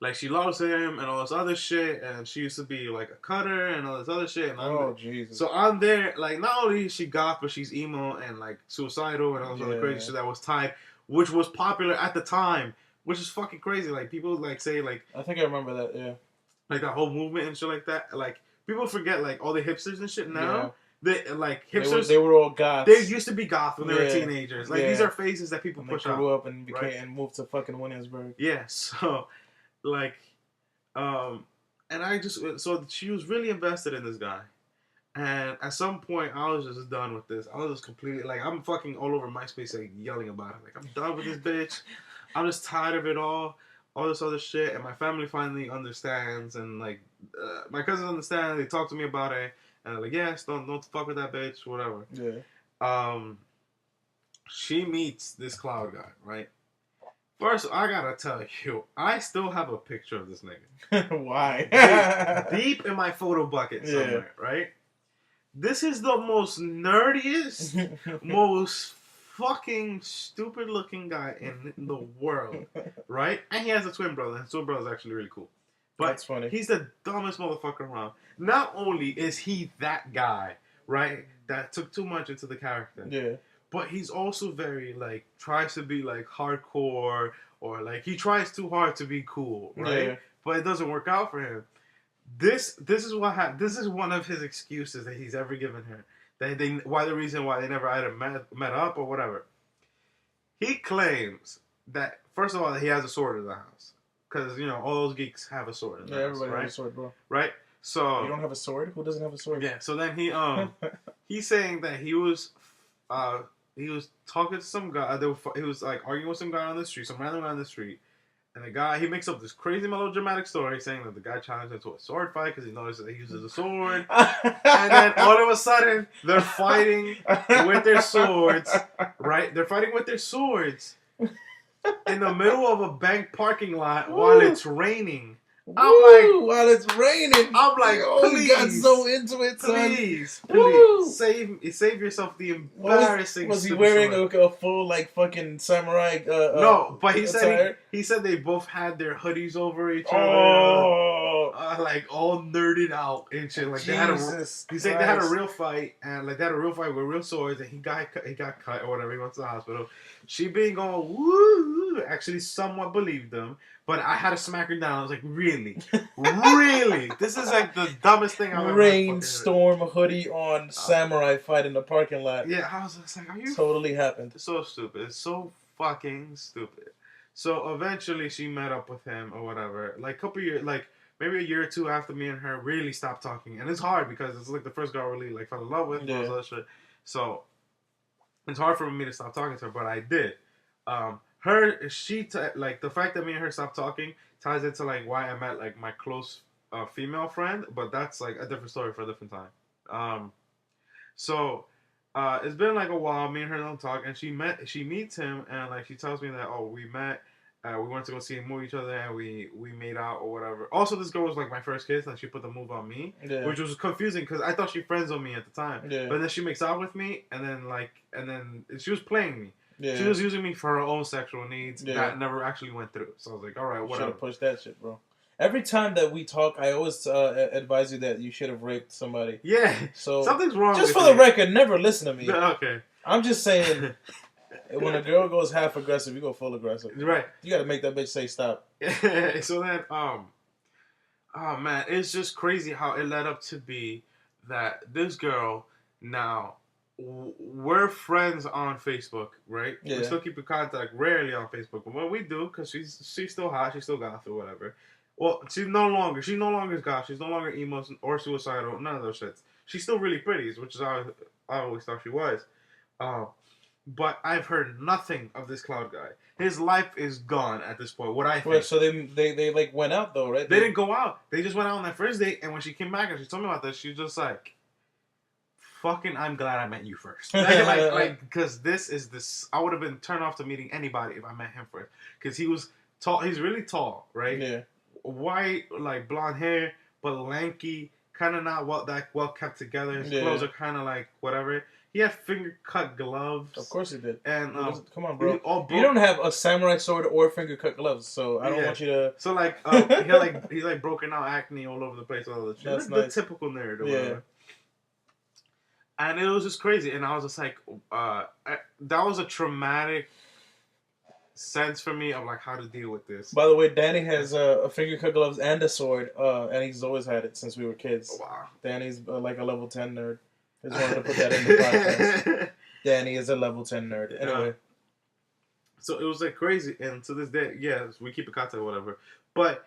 Like, she loves him and all this other shit, and she used to be like a cutter and all this other shit. And Jesus. So I'm there, like, not only is she goth, but she's emo and like suicidal and all this other crazy shit that was tied, which was popular at the time, which is fucking crazy. Like, people like say like, I think I remember that. Yeah. Like that whole movement and shit like that. Like, people forget like all the hipsters and shit now. They like hipsters. They were all goths. They used to be goth when they were teenagers. Like these are phases that people push out. Grew up and and moved to fucking Williamsburg. Yeah. So, like, and I just so she was really invested in this guy, and at some point I was just done with this. I was just completely like I'm fucking all over MySpace like yelling about it. Like I'm done with this bitch. I'm just tired of it all this other shit. And my family finally understands, and like my cousins understand. They talk to me about it. And they're like, yes, don't fuck with that bitch, whatever. Yeah. She meets this Cloud guy, right? First, I gotta tell you, I still have a picture of this nigga. Why? deep in my photo bucket somewhere, right? This is the most nerdiest, most fucking stupid looking guy in the world, right? And he has a twin brother. His twin brother is actually really cool. But that's funny. He's the dumbest motherfucker around. Not only is he that guy, right, that took too much into the character. Yeah. But he's also very, like, tries to be, like, hardcore, or, like, he tries too hard to be cool, right? Yeah. But it doesn't work out for him. This is what happened. This is one of his excuses that he's ever given her. The reason why they never either met up or whatever. He claims that, first of all, that he has a sword in the house. Because, you know, all those geeks have a sword in their house, everybody right? has a sword, bro. Right? So... You don't have a sword? Who doesn't have a sword? Yeah, so then he's saying that he was talking to some guy, he was, like, arguing with some guy on the street, some random guy on the street, and the guy, he makes up this crazy melodramatic story saying that the guy challenged him to a sword fight because he noticed that he uses a sword, and then all of a sudden, they're fighting with their swords, right? They're fighting with their swords in the middle of a bank parking lot while it's raining. While it's raining. I'm like, please. You got so into it, son. Please. Woo. Save yourself the embarrassing. Was he wearing a full, like, fucking samurai? No, but he said they both had their hoodies over each other. Like, all nerded out and shit. Like, they had a real fight, and like they had a real fight with real swords, and he got cut or whatever. He went to the hospital. She being all woo, actually somewhat believed them. But I had to smack her down. I was like, really? Really? This is like the dumbest thing I've ever heard. Rainstorm hoodie on samurai fight in the parking lot. Yeah, I was just like, are you... Totally happened. It's so stupid. It's so fucking stupid. So eventually she met up with him or whatever. Like a couple years, like maybe a year or two after me and her really stopped talking. And it's hard because it's like the first girl I really like fell in love with and all this other shit. So it's hard for me to stop talking to her, but I did. Like the fact that me and her stopped talking ties into like why I met like my close female friend, but that's like a different story for a different time. So it's been like a while. Me and her don't talk, and she meets him, and like she tells me that we met, we went to go see a movie each other, and we made out or whatever. Also, this girl was like my first kiss, and she put the move on me, which was confusing because I thought she friends on me at the time. Yeah. But then she makes out with me, and then she was playing me. Yeah. She was using me for her own sexual needs that never actually went through. So I was like, all right, whatever. Should have pushed that shit, bro. Every time that we talk, I always advise you that you should have raped somebody. Yeah. So something's wrong. Just for the record, never listen to me. Okay. I'm just saying, when a girl goes half aggressive, you go full aggressive. Right. You got to make that bitch say stop. So then, oh man, it's just crazy how it led up to be that this girl now. We're friends on Facebook, right? Yeah. We still keep in contact rarely on Facebook, but when we do, because she's still hot, she's still goth or whatever. Well, she's no longer is goth, she's no longer emo or suicidal, none of those shits. She's still really pretty, which is how I always thought she was. but I've heard nothing of this Cloud guy. His life is gone at this point. What I think. Wait, so they like went out though, right? They didn't go out. They just went out on that first date, and when she came back and she told me about this, she was just like, "Fucking, I'm glad I met you first." Like, because this. I would have been turned off to meeting anybody if I met him first. Because he was tall. He's really tall, right? Yeah. White, like blonde hair, but lanky. Kind of not that well kept together. His clothes are kind of like whatever. He had finger cut gloves. Of course he did. And come on, bro. You don't have a samurai sword or finger cut gloves, so I don't want you to. So like he like broken out acne all over the place, all the shit. That's the nice. typical nerd or whatever. And it was just crazy, and I was just like, that was a traumatic sense for me of like how to deal with this. By the way, Danny has a finger cut gloves and a sword, and he's always had it since we were kids. Wow. Danny's like a level 10 nerd. I just wanted to put that in the podcast. Danny is a level 10 nerd. Anyway. So it was like crazy, and to this day, yes, we keep in contact or whatever. But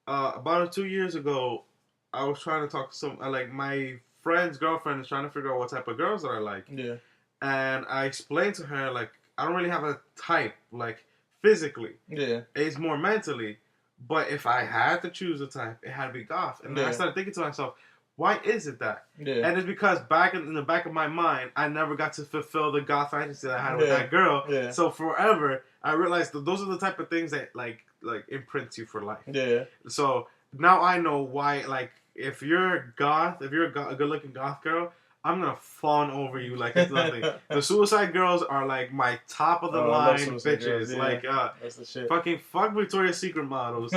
about 2 years ago, I was trying to talk to like my friend's girlfriend is trying to figure out what type of girls that I like. Yeah. And I explained to her, like, I don't really have a type, like, physically. Yeah. It's more mentally. But if I had to choose a type, it had to be goth. And then I started thinking to myself, why is it that? Yeah. And it's because back in the back of my mind, I never got to fulfill the goth fantasy that I had with that girl. Yeah. So forever, I realized that those are the type of things that, like imprint you for life. Yeah. So now I know why, like, if you're goth, if you're a good-looking goth girl, I'm gonna fawn over you like it's nothing. The Suicide Girls are like my top of the line bitches. Girls, yeah. Like, that's the shit. fuck Victoria's Secret models.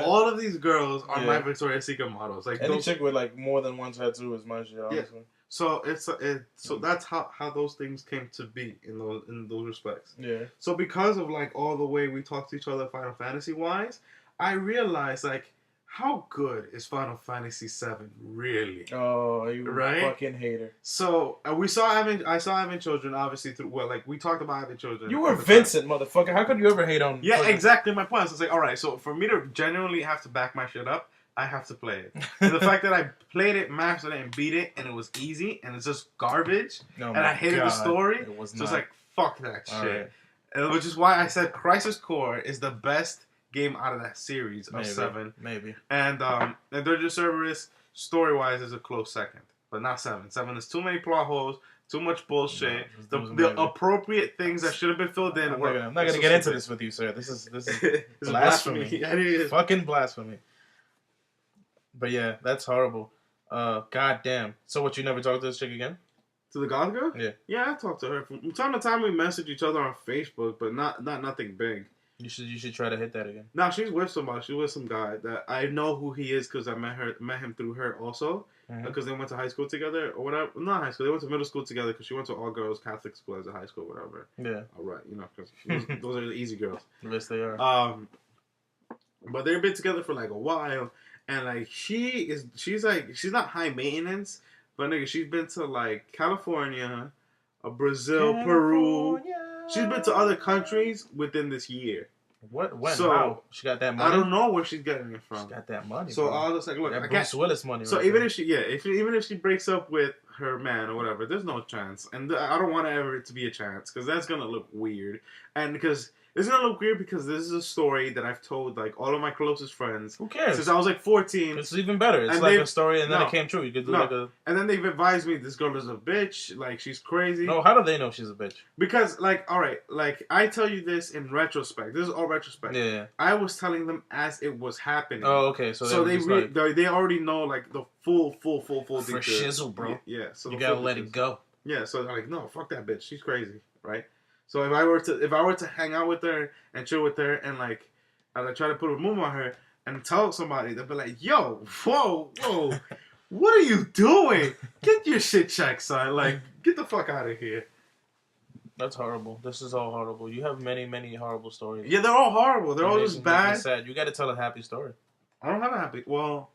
All of these girls are my Victoria's Secret models. Like any chick with like more than one tattoo is my shit. Honestly. Yeah. So so that's how those things came to be in those respects. Yeah. So because of like all the way we talk to each other Final Fantasy wise, I realized like, how good is Final Fantasy VII really? Oh, you fucking hater. So I saw having children obviously through we talked about having children. You were Vincent, motherfucker. How could you ever hate on? Yeah, fucking... exactly my point. So it's like, all right, so for me to genuinely have to back my shit up, I have to play it. And the fact that I played it, mastered it, and beat it, and it was easy, and it's just garbage, and I hated the story. It was so it's like, fuck that shit. Right. And which is why I said Crisis Core is the best game out of that series of 7. Maybe. And Dirge of Cerberus, story-wise, is a close second. But not 7. 7 is too many plot holes, too much bullshit. The appropriate things that should have been filled in. I'm not going to get into this with you, sir. This is blasphemy. Fucking blasphemy. But yeah, that's horrible. God damn. So what, you never talked to this chick again? To the goth girl? Yeah. Yeah, I talked to her. From time to time we message each other on Facebook, but not nothing big. You should try to hit that again. No, she's with somebody. She's with some guy that I know who he is because I met him through her also because they went to high school together or whatever. Not high school. They went to middle school together because she went to all girls Catholic school as a high school, whatever. Yeah. All right, because those are the easy girls. Yes, they are. But they've been together for like a while, and like she's not high maintenance, but nigga, she's been to like California, Brazil, Peru. She's been to other countries within this year. What? When? So, how? She got that money? I don't know where she's getting it from. She got that money. So bro. I was just like, look, that Bruce Willis money. So right even there. even if she breaks up with her man or whatever, there's no chance, and I don't want it to be a chance because that's gonna look weird, and because. It's gonna look weird because this is a story that I've told like all of my closest friends. Who cares? Since I was like 14. It's even better. It's like a story and then it came true. You could do like a. And then they've advised me this girl is a bitch. Like she's crazy. No, how do they know she's a bitch? Because like, all right, like I tell you this in retrospect. This is all retrospect. Yeah. I was telling them as it was happening. Oh, okay. So they already know like the full for details. shizzle, bro. Yeah. So you gotta let it go. Yeah. So they're like, no, fuck that bitch. She's crazy, right? So if I were to hang out with her and chill with her and like I try to put a move on her and tell somebody, they'll be like, yo, whoa, what are you doing? Get your shit checked, son. Like, get the fuck out of here. That's horrible. This is all horrible. You have many, many horrible stories. Yeah, they're all horrible. They're all just bad. Sad. You got to tell a happy story. I don't have a happy. Well,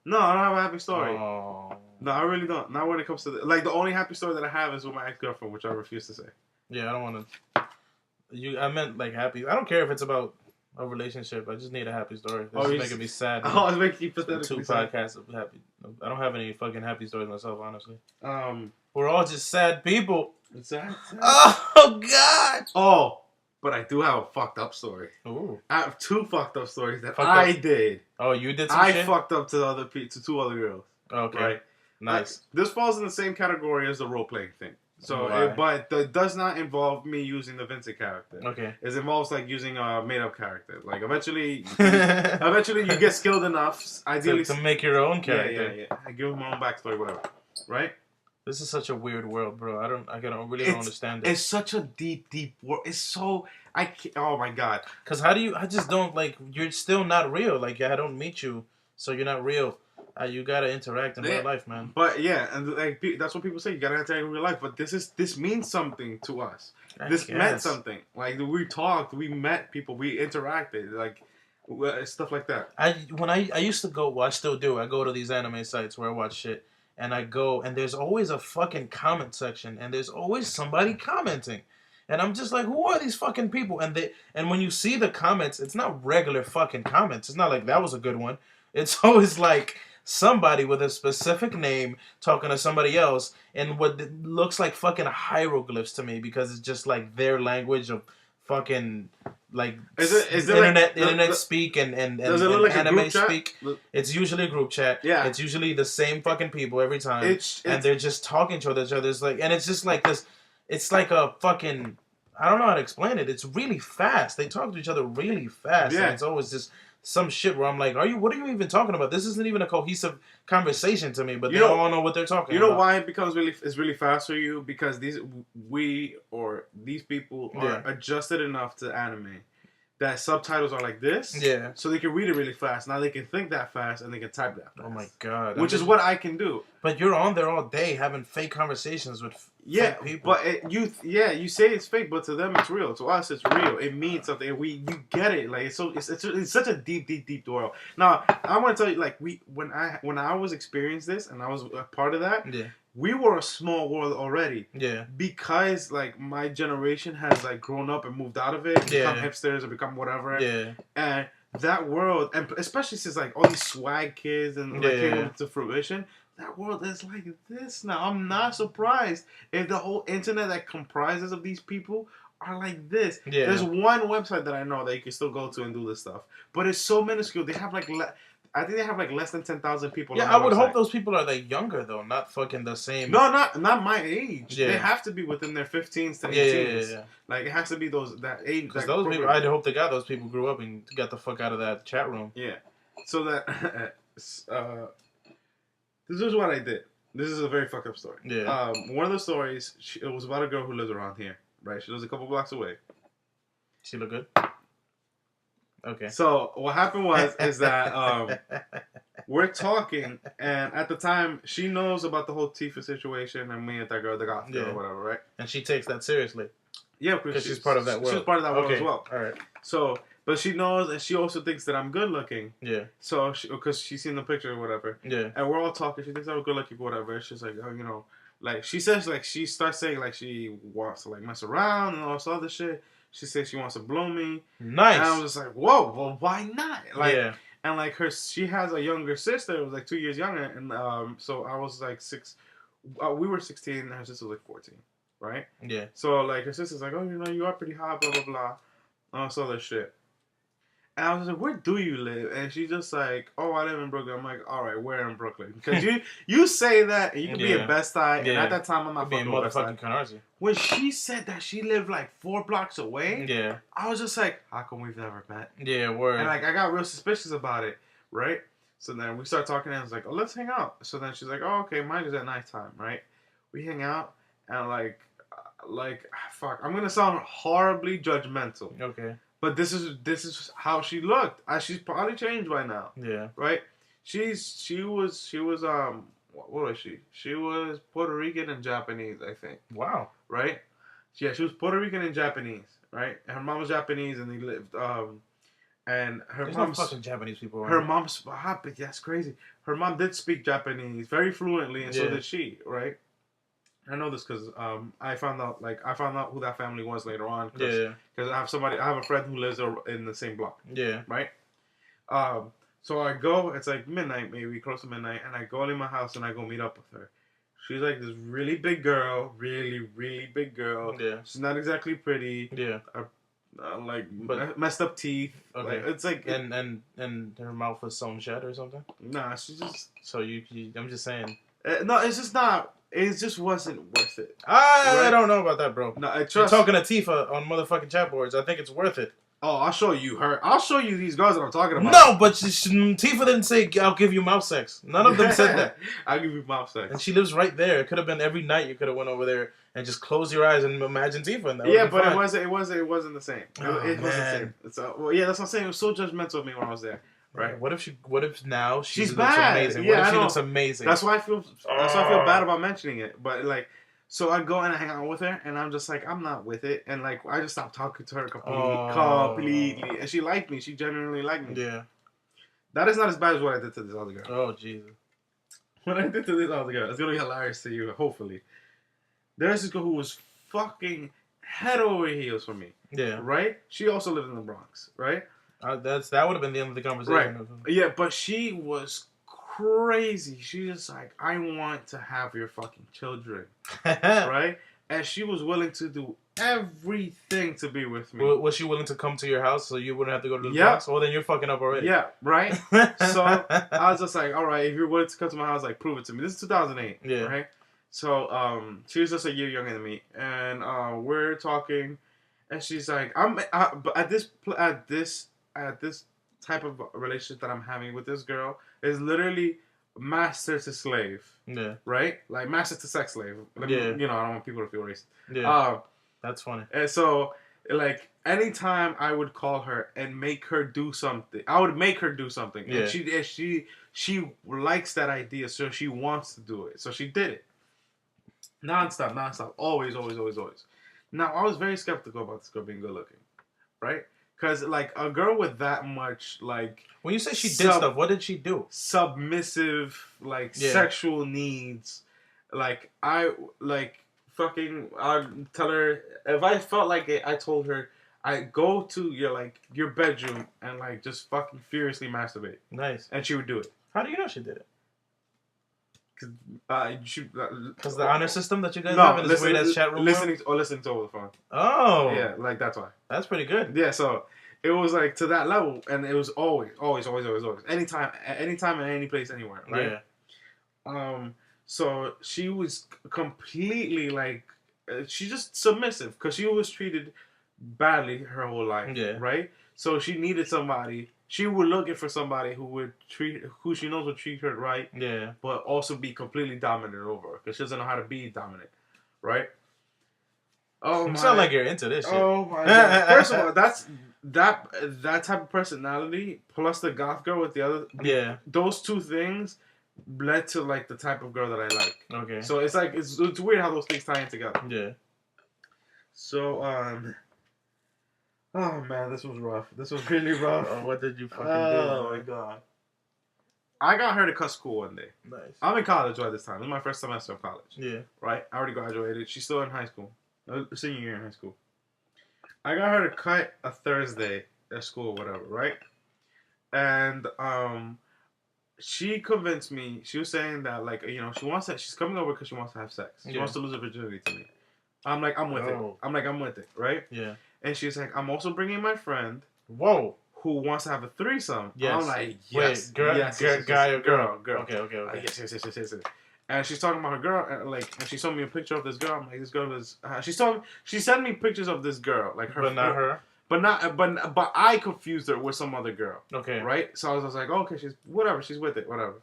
no, I don't have a happy story. Oh. No, I really don't. Not when it comes to the only happy story that I have is with my ex-girlfriend, which I refuse to say. Yeah, I don't want to. I meant like happy. I don't care if it's about a relationship. I just need a happy story. This is making me sad. Oh, it's making you pathetic. 2 podcasts of happy. I don't have any fucking happy stories myself, honestly. We're all just sad people. Sad. Oh Oh God. Oh, but I do have a fucked up story. Ooh. I have 2 fucked up stories that Fucked I up. did. Oh, you did some I shit. fucked up to to 2 other girls. Okay. Right. Nice. This falls in the same category as the role playing thing. So, Why? but that does not involve me using the Vincent character. Okay. It involves like using a made up character. Like eventually you get skilled enough. Ideally, to make your own character. Yeah. I give them my own backstory, whatever. Right. This is such a weird world, bro. I don't understand it. It's such a deep world. It's so oh my God. Cause I just don't like. You're still not real. Like I don't meet you, so you're not real. You gotta interact in real life, man. But yeah, and like that's what people say. You gotta interact in real life. But this means something to us. This meant something. Like we talked, we met people, we interacted, like stuff like that. I used to go. Well, I still do. I go to these anime sites where I watch shit, and I go, and there's always a fucking comment section, and there's always somebody commenting. And I'm just like, who are these fucking people? And when you see the comments, it's not regular fucking comments. It's not like that was a good one. It's always like somebody with a specific name talking to somebody else in what looks like fucking hieroglyphs to me, because it's just like their language of fucking like is it internet speak and does it look like anime speak. It's usually a group chat. Yeah. It's usually the same fucking people every time. And they're just talking to each other. It's like, and it's just like this. It's like a fucking, I don't know how to explain it. It's really fast. They talk to each other really fast. Yeah. And it's always just some shit where I'm like, what are you even talking about? This isn't even a cohesive conversation to me, but they all know what they're talking about. You know why it becomes really fast for you? Because these people are adjusted enough to anime that subtitles are like this. Yeah. So they can read it really fast. Now they can think that fast and they can type that fast. Oh my God. Which is what I can do. But you're on there all day having fake conversations with fake people. But you say it's fake, but to them it's real. To us it's real. It means something. You get it. Like it's such a deep world. Now I want to tell you, like when I was experiencing this and I was a part of that. Yeah. We were a small world already. Yeah. Because like my generation has like grown up and moved out of it, and become hipsters and become whatever. Yeah. And that world, and especially since like all these swag kids and like came into fruition, that world is like this now. I'm not surprised if the whole internet that comprises of these people are like this. Yeah. There's one website that I know that you can still go to and do this stuff, but it's so minuscule. They have like I think they have like less than 10,000 people. Yeah, I would hope those people are like younger though, not fucking the same. No, not my age. Yeah. They have to be within their 15s to 18s. Yeah. Like it has to be that age. Because those people, I'd hope those people grew up and got the fuck out of that chat room. Yeah. So that this is what I did. This is a very fucked up story. Yeah. One of the stories, it was about a girl who lives around here. Right. She lives a couple blocks away. She look good. Okay. So what happened is that we're talking, and at the time she knows about the whole Tifa situation and me and that girl, the goth girl or whatever, right? And she takes that seriously. Yeah, because she's part of that world. She's part of that world as well. All right. So, but she knows, and she also thinks that I'm good looking. Yeah. So, because she's seen the picture or whatever. Yeah. And we're all talking. She thinks I'm good looking, whatever. She's like, oh, you know, like she says, like she starts saying like she wants to like mess around and all this other shit. She says she wants to blow me. Nice. And I was just like, whoa, well, why not? Like, yeah. And like she has a younger sister. It was like 2 years younger, and so I was like 6. We were 16, and her sister was like 14, right? Yeah. So like her sister's like, oh, you know, you are pretty hot, blah blah blah, all this other shit. And I was like, where do you live? And she's just like, oh, I live in Brooklyn. I'm like, all right, where in Brooklyn? Because you say that, and you can be in Best Eye, and at that time, I'm not fucking with Best Eye. Canarsie. When she said that she lived like 4 blocks away, yeah, I was just like, how come we've never met? Yeah, word. And like, I got real suspicious about it, right? So then we start talking, and I was like, oh, let's hang out. So then she's like, oh, okay, mine is at nighttime, right? We hang out, and like, fuck, I'm gonna sound horribly judgmental. Okay. But this is how she looked. She's probably changed by now. Yeah. Right? She was what was she? She was Puerto Rican and Japanese, I think. Wow. Right? Yeah, she was Puerto Rican and Japanese, right? And her mom was Japanese, and they lived and her There's mom's no fucking Japanese people around. Her mom's but that's crazy. Her mom did speak Japanese very fluently, and so did she, right? I know this because I found out who that family was later on. Because I have a friend who lives in the same block. Yeah. Right. So I go. It's like midnight, maybe close to midnight, and I go in my house and I go meet up with her. She's like this really big girl, really, really big girl. Yeah. She's not exactly pretty. Yeah. Messed up teeth. Okay. Like, it's like and her mouth was sewn shut or something. nah. She just So you I'm just saying. no. It's just not. It just wasn't worth it. I don't know about that, bro. No, I You're trust. talking to Tifa on motherfucking chat boards. I think it's worth it. Oh, I'll show you her. I'll show you these girls that I'm talking about. No, but Tifa didn't say I'll give you mouth sex. None of them said that. I'll give you mouth sex. And she lives right there. It could have been every night. You could have went over there and just close your eyes and imagine Tifa. And that Yeah, would be but fine. it wasn't the same. Oh, It wasn't the man. same. So, well, yeah, that's what I'm saying. It was so judgmental of me when I was there. Right. What if now She's looks bad. amazing? Yeah, What if I she know. looks amazing? That's why I feel bad about mentioning it. But like, so I go and I hang out with her, and I'm just like, I'm not with it, and like, I just stopped talking to her completely. And she liked me. She genuinely liked me. Yeah. That is not as bad as what I did to this other girl. Oh Jesus. What I did to this other girl, it's gonna be hilarious to you. Hopefully, there's this girl who was fucking head over heels for me. Yeah. Right? She also lived in the Bronx. Right? That would have been the end of the conversation. Right. Yeah, but she was crazy. She was like, I want to have your fucking children. Right? And she was willing to do everything to be with me. Was she willing to come to your house so you wouldn't have to go to the Yeah. Bronx? Well, then you're fucking up already. Yeah, right? So I was just like, all right, if you're willing to come to my house, like, prove it to me. This is 2008. Yeah. Right? So she was just a year younger than me. And we're talking. And she's like, but at this type of relationship that I'm having with this girl is literally master to slave, Yeah. right? Like master to sex slave. Like, Yeah. You know, I don't want people to feel racist. Yeah. That's funny. And so, like, anytime I would call her and make her do something, I would make her do something. Yeah. And she likes that idea, so she wants to do it. So she did it. Nonstop. Always. Now, I was very skeptical about this girl being good looking, right? Because, like, a girl with that much, like... When you say she did stuff, what did she do? Submissive, like, Yeah. sexual needs. Like, I'd tell her... If I felt like it, I told her, I'd go to your bedroom and, like, just fucking furiously masturbate. Nice. And she would do it. How do you know she did it? Because the honor system that you guys have in this weird ass chat room. Listening to over the phone. Oh. Yeah, like that's why. That's pretty good. Yeah, so it was like to that level, and it was always. Anytime, in any place, anywhere, right? Yeah. So she was completely like, she's just submissive because she was treated badly her whole life. Yeah. Right. So she needed somebody. She was looking for somebody who she knows would treat her right. Yeah. But also be completely dominant over her because she doesn't know how to be dominant, right? Oh, You sound like you're into this shit. Oh my god! First of all, that's that type of personality plus the goth girl with the other. Yeah. Those two things led to like the type of girl that I like. Okay. So it's like it's weird how those things tie in together. Yeah. So oh man, this was rough. This was really rough. What did you fucking do? Oh my god. I got her to cut school one day. Nice. I'm in college by this time. This is my first semester of college. Yeah. Right? I already graduated. She's still in high school. Senior year in high school. I got her to cut a Thursday at school or whatever, right? And she convinced me. She was saying that, like, you know, she's coming over because she wants to have sex. She wants to lose her virginity to me. I'm like, I'm with it. I'm with it, right? Yeah. And she's like, I'm also bringing my friend. Whoa. Who wants to have a threesome. Yes. I'm like, yes. Wait, guy or girl? Girl. Okay. Yes. And she's talking about her girl, and she showed me a picture of this girl. I'm like, this girl is. She sent me pictures of this girl, like her, but not her. But I confused her with some other girl. Okay. Right. So I was like, oh, okay, she's with it, whatever.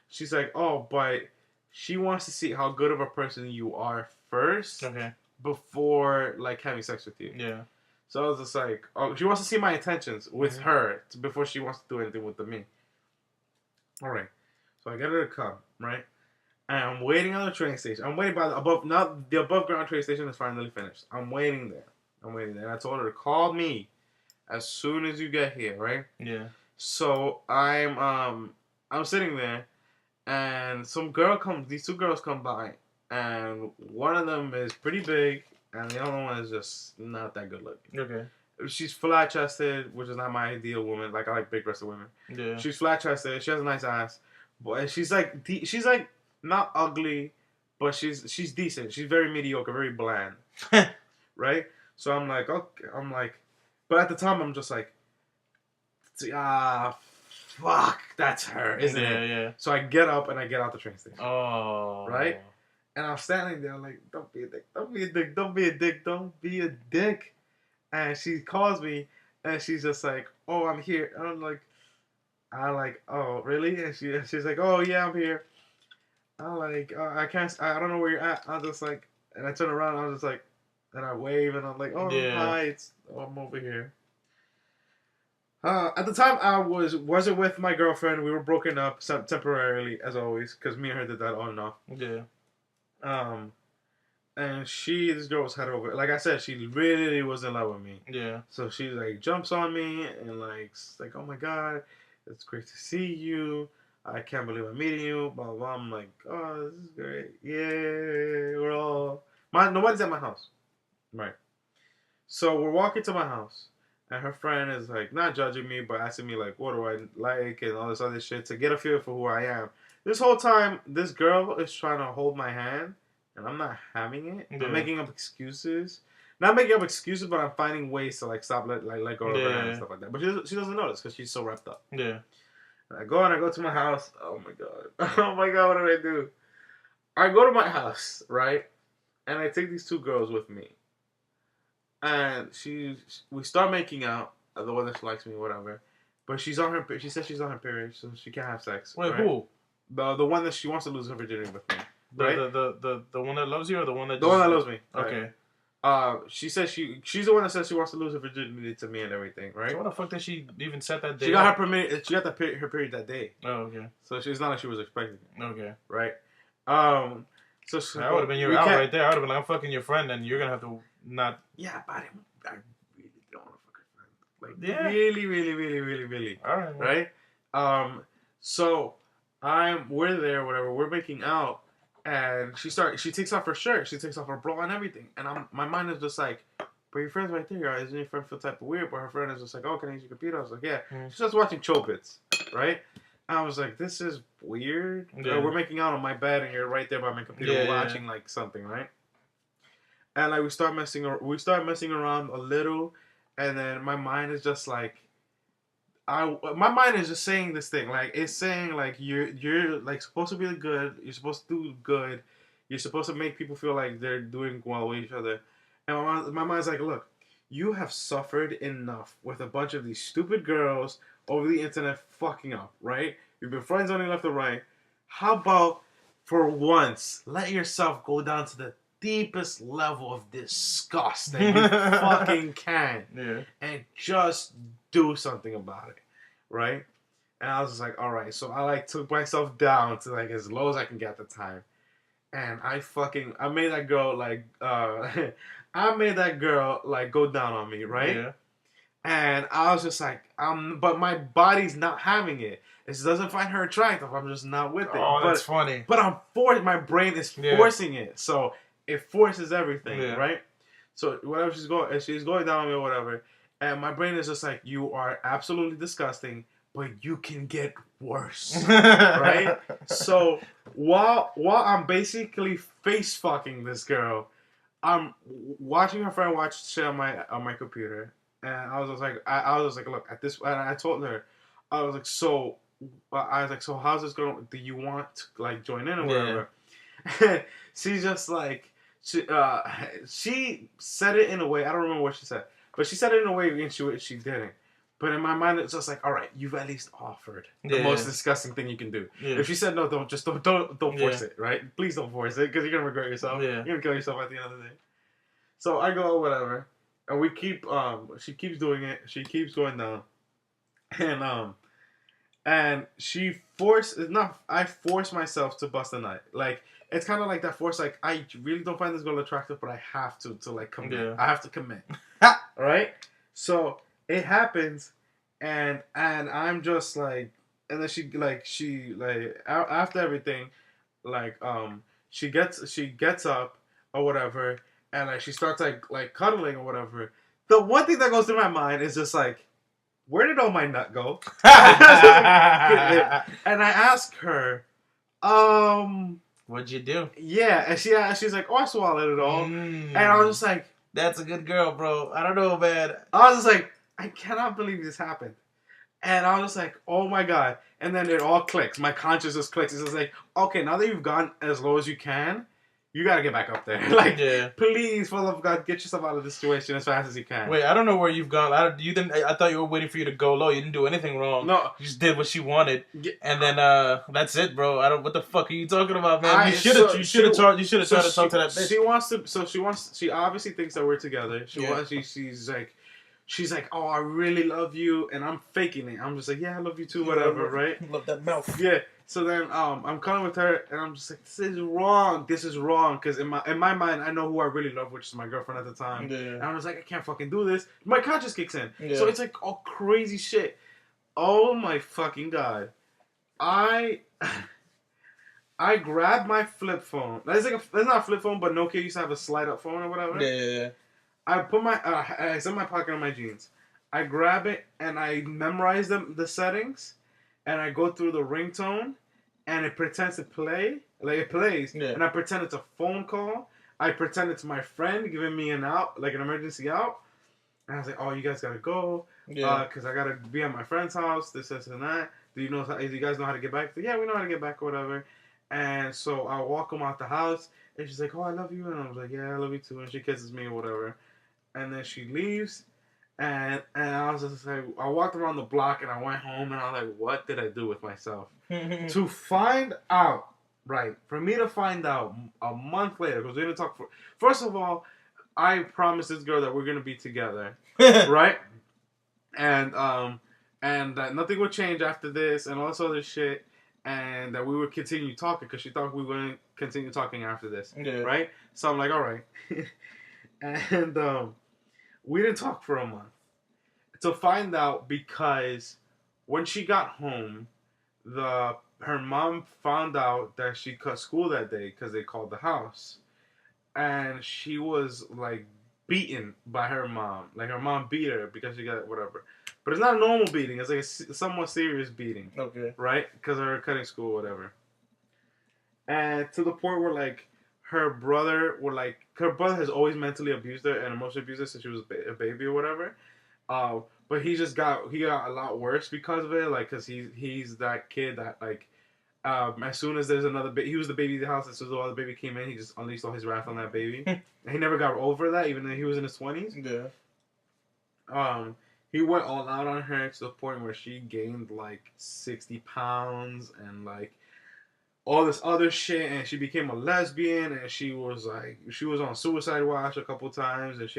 She's like, oh, but she wants to see how good of a person you are first. Okay. Before like having sex with you. Yeah. So I was just like, oh, she wants to see my intentions with her before she wants to do anything with me. All right. So I get her to come, right? And I'm waiting on the train station. I'm waiting by the above ground train station is finally finished. I'm waiting there. And I told her to call me as soon as you get here, right? Yeah. So I'm sitting there, and these two girls come by, and one of them is pretty big, and the other one is just not that good looking. Okay. She's flat chested, which is not my ideal woman. Like, I like big breasted women. Yeah. She's flat chested. She has a nice ass, but she's like not ugly, but she's decent. She's very mediocre, very bland, right? So I'm like, okay, but at the time I'm just like, fuck, that's her, isn't it? Yeah. So I get up and I get out the train station. Oh. Right? And I'm standing there like, don't be a dick, don't be a dick, don't be a dick, don't be a dick. And she calls me and she's just like, oh, I'm here. And I'm like, oh, really? And she's like, oh, yeah, I'm here. I'm like, I don't know where you're at. I'm just like, and I turn around and I'm just like, and I wave and I'm like, oh, hi, I'm over here. At the time, I wasn't with my girlfriend. We were broken up temporarily, as always, because me and her did that on and off. Yeah. And this girl was head over. Like I said, she really was in love with me. Yeah. So she like jumps on me and like, oh my god, it's great to see you. I can't believe I'm meeting you. Blah blah. Blah. I'm like, oh, this is great. Yeah, we're all. Nobody's at my house, right? So we're walking to my house. And her friend is like not judging me, but asking me like, what do I like and all this other shit to get a feel for who I am. This whole time, this girl is trying to hold my hand, and I'm not having it. Yeah. I'm making up excuses. Not making up excuses, but I'm finding ways to like stop, let go of her hand and stuff like that. But she doesn't notice because she's so wrapped up. Yeah. And I go to my house. Oh my god. Oh my god, what did I do? I go to my house, right? And I take these two girls with me. And we start making out. The one that she likes me, whatever. But she says she's on her period, so she can't have sex. Wait, right? who? The one that she wants to lose her virginity with me. Right? The one that loves you, or the one that one that loves me. Okay. Right? She says she's the one that says she wants to lose her virginity to me and everything, right? So what the fuck did she even set that day? She got her permit. She got her period that day. Oh, okay. So it's not like she was expecting it. Okay. Right. So that would have been your out right there. I would have been like, I'm fucking your friend, and you're gonna have to not. Yeah, but I really don't want to fuck her friend. Like, yeah. Really. All right. Right. So we're there, whatever. We're making out, and she takes off her shirt. She takes off her bra and everything, and my mind is just like, but your friend's right there. Isn't your friend feel type of weird? But her friend is just like, oh, can I use your computer? I was like, yeah. She's just watching Chobits, right? I was like, this is weird. Yeah. We're making out on my bed, and you're right there by my computer watching like something, right? And like we start messing around a little, and then my mind is just like, my mind is just saying this thing, like it's saying like you're like supposed to be good, you're supposed to do good, you're supposed to make people feel like they're doing well with each other, and my mind's like, look, you have suffered enough with a bunch of these stupid girls over the internet fucking up, right? You've been friends only left or right. How about for once let yourself go down to the deepest level of disgust that you fucking can, and just do something about it, right? And I was just like, all right. So I like took myself down to like as low as I can get at the time, and I made that girl like go down on me, right? Yeah. And I was just like, but my body's not having it. It just doesn't find her attractive. I'm just not with it. Oh, that's funny. But I'm forced. My brain is forcing it, so it forces everything, right? So whatever she's going down on me or whatever, and my brain is just like, you are absolutely disgusting, but you can get worse, right? So while I'm basically face fucking this girl, I'm watching her friend watch shit on my computer. And I was just like, look, at this, and I told her, I was like, so how's this going? Do you want to like join in or whatever? And she's just like, she said it in a way, I don't remember what she said, but she said it in a way and she didn't. But in my mind, it's just like, all right, you've at least offered the most disgusting thing you can do. Yeah. If she said no, don't force it, right? Please don't force it, because you're gonna regret yourself. Yeah. You're gonna kill yourself at the end of the day. So I go, whatever. And we keep, she keeps doing it. She keeps going down. And I force myself to bust a nut. Like, it's kind of like that force, like, I really don't find this girl attractive, but I have to like, commit. Yeah. I have to commit. Right? So, it happens, and I'm just like, and then she after everything, like, she gets up, or whatever, and like she starts like cuddling or whatever. The one thing that goes through my mind is just like, where did all my nut go? And I ask her, What'd you do? Yeah, and she's like, oh, I swallowed it all. And I was just like, that's a good girl, bro. I don't know, man. I was just like, I cannot believe this happened. And I was just like, oh my God. And then it all clicks. My consciousness clicks. It's just like, okay, now that you've gone as low as you can, you gotta get back up there. Like, please, for the love of God, get yourself out of this situation as fast as you can. Wait, I don't know where you've gone. I thought you were waiting for you to go low. You didn't do anything wrong. No, you just did what she wanted, and then that's it, bro. I don't. What the fuck are you talking about, man? You should have tried to talk to that bitch. She obviously thinks that we're together. She's like, oh, I really love you, and I'm faking it. I'm just like, yeah, I love you too, whatever, right? Love that mouth. Yeah. So then, I'm calling with her, and I'm just like, this is wrong. This is wrong, because in my mind, I know who I really love, which is my girlfriend at the time. Yeah. And I was like, I can't fucking do this. My conscience kicks in. Yeah. So it's like all crazy shit. Oh my fucking God. I grabbed my flip phone. That's not a flip phone, but Nokia used to have a slide up phone or whatever. Yeah. I put it's in my pocket on my jeans. I grab it and I memorize the settings, and I go through the ringtone, and it pretends to play, like it plays, and I pretend it's a phone call. I pretend it's my friend giving me an out, like an emergency out, and I was like, oh, you guys gotta go, because I gotta be at my friend's house, this and that. Do you guys know how to get back? Yeah, we know how to get back or whatever. And so I walk them out the house, and she's like, oh, I love you, and I was like, yeah, I love you too, and she kisses me or whatever. And then she leaves, and I was just like, I walked around the block, and I went home, and I was like, what did I do with myself? To find out, right, for me to find out a month later, because we didn't talk first of all, I promised this girl that we're going to be together, right? And that nothing would change after this, and all this other shit, and that we would continue talking, because she thought we wouldn't continue talking after this, right? So I'm like, all right. And we didn't talk for a month. To find out, because when she got home, her mom found out that she cut school that day because they called the house. And she was like beaten by her mom. Like her mom beat her because she got whatever. But it's not a normal beating. It's like a somewhat serious beating. Okay. Right? Because of her cutting school or whatever. And to the point where like her brother has always mentally abused her and emotionally abused her since she was a baby or whatever. But he got a lot worse because of it, like, cause he's that kid that like, as soon as there's another baby, he was the baby of the house, and so the other baby came in, he just unleashed all his wrath on that baby, and he never got over that, even though he was in his 20s. Yeah. He went all out on her to the point where she gained like 60 pounds and like all this other shit, and she became a lesbian, and she was on suicide watch a couple times, and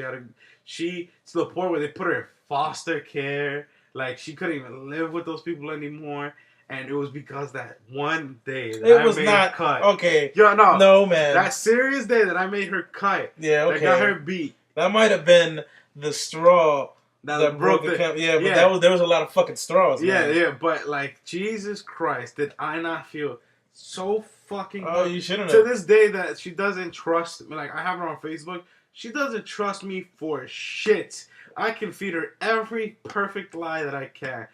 she to the point where they put her in foster care, like she couldn't even live with those people anymore, and it was because that one day that I made her cut. Okay. Yeah, no, man. That serious day that I made her cut. Yeah, okay. That got her beat. That might have been the straw that broke the camp. Yeah, but there was a lot of fucking straws. Man. Yeah, but like Jesus Christ, did I not feel so fucking good. You shouldn't have. To this day that she doesn't trust me. Like, I have her on Facebook. She doesn't trust me for shit. I can feed her every perfect lie that I can.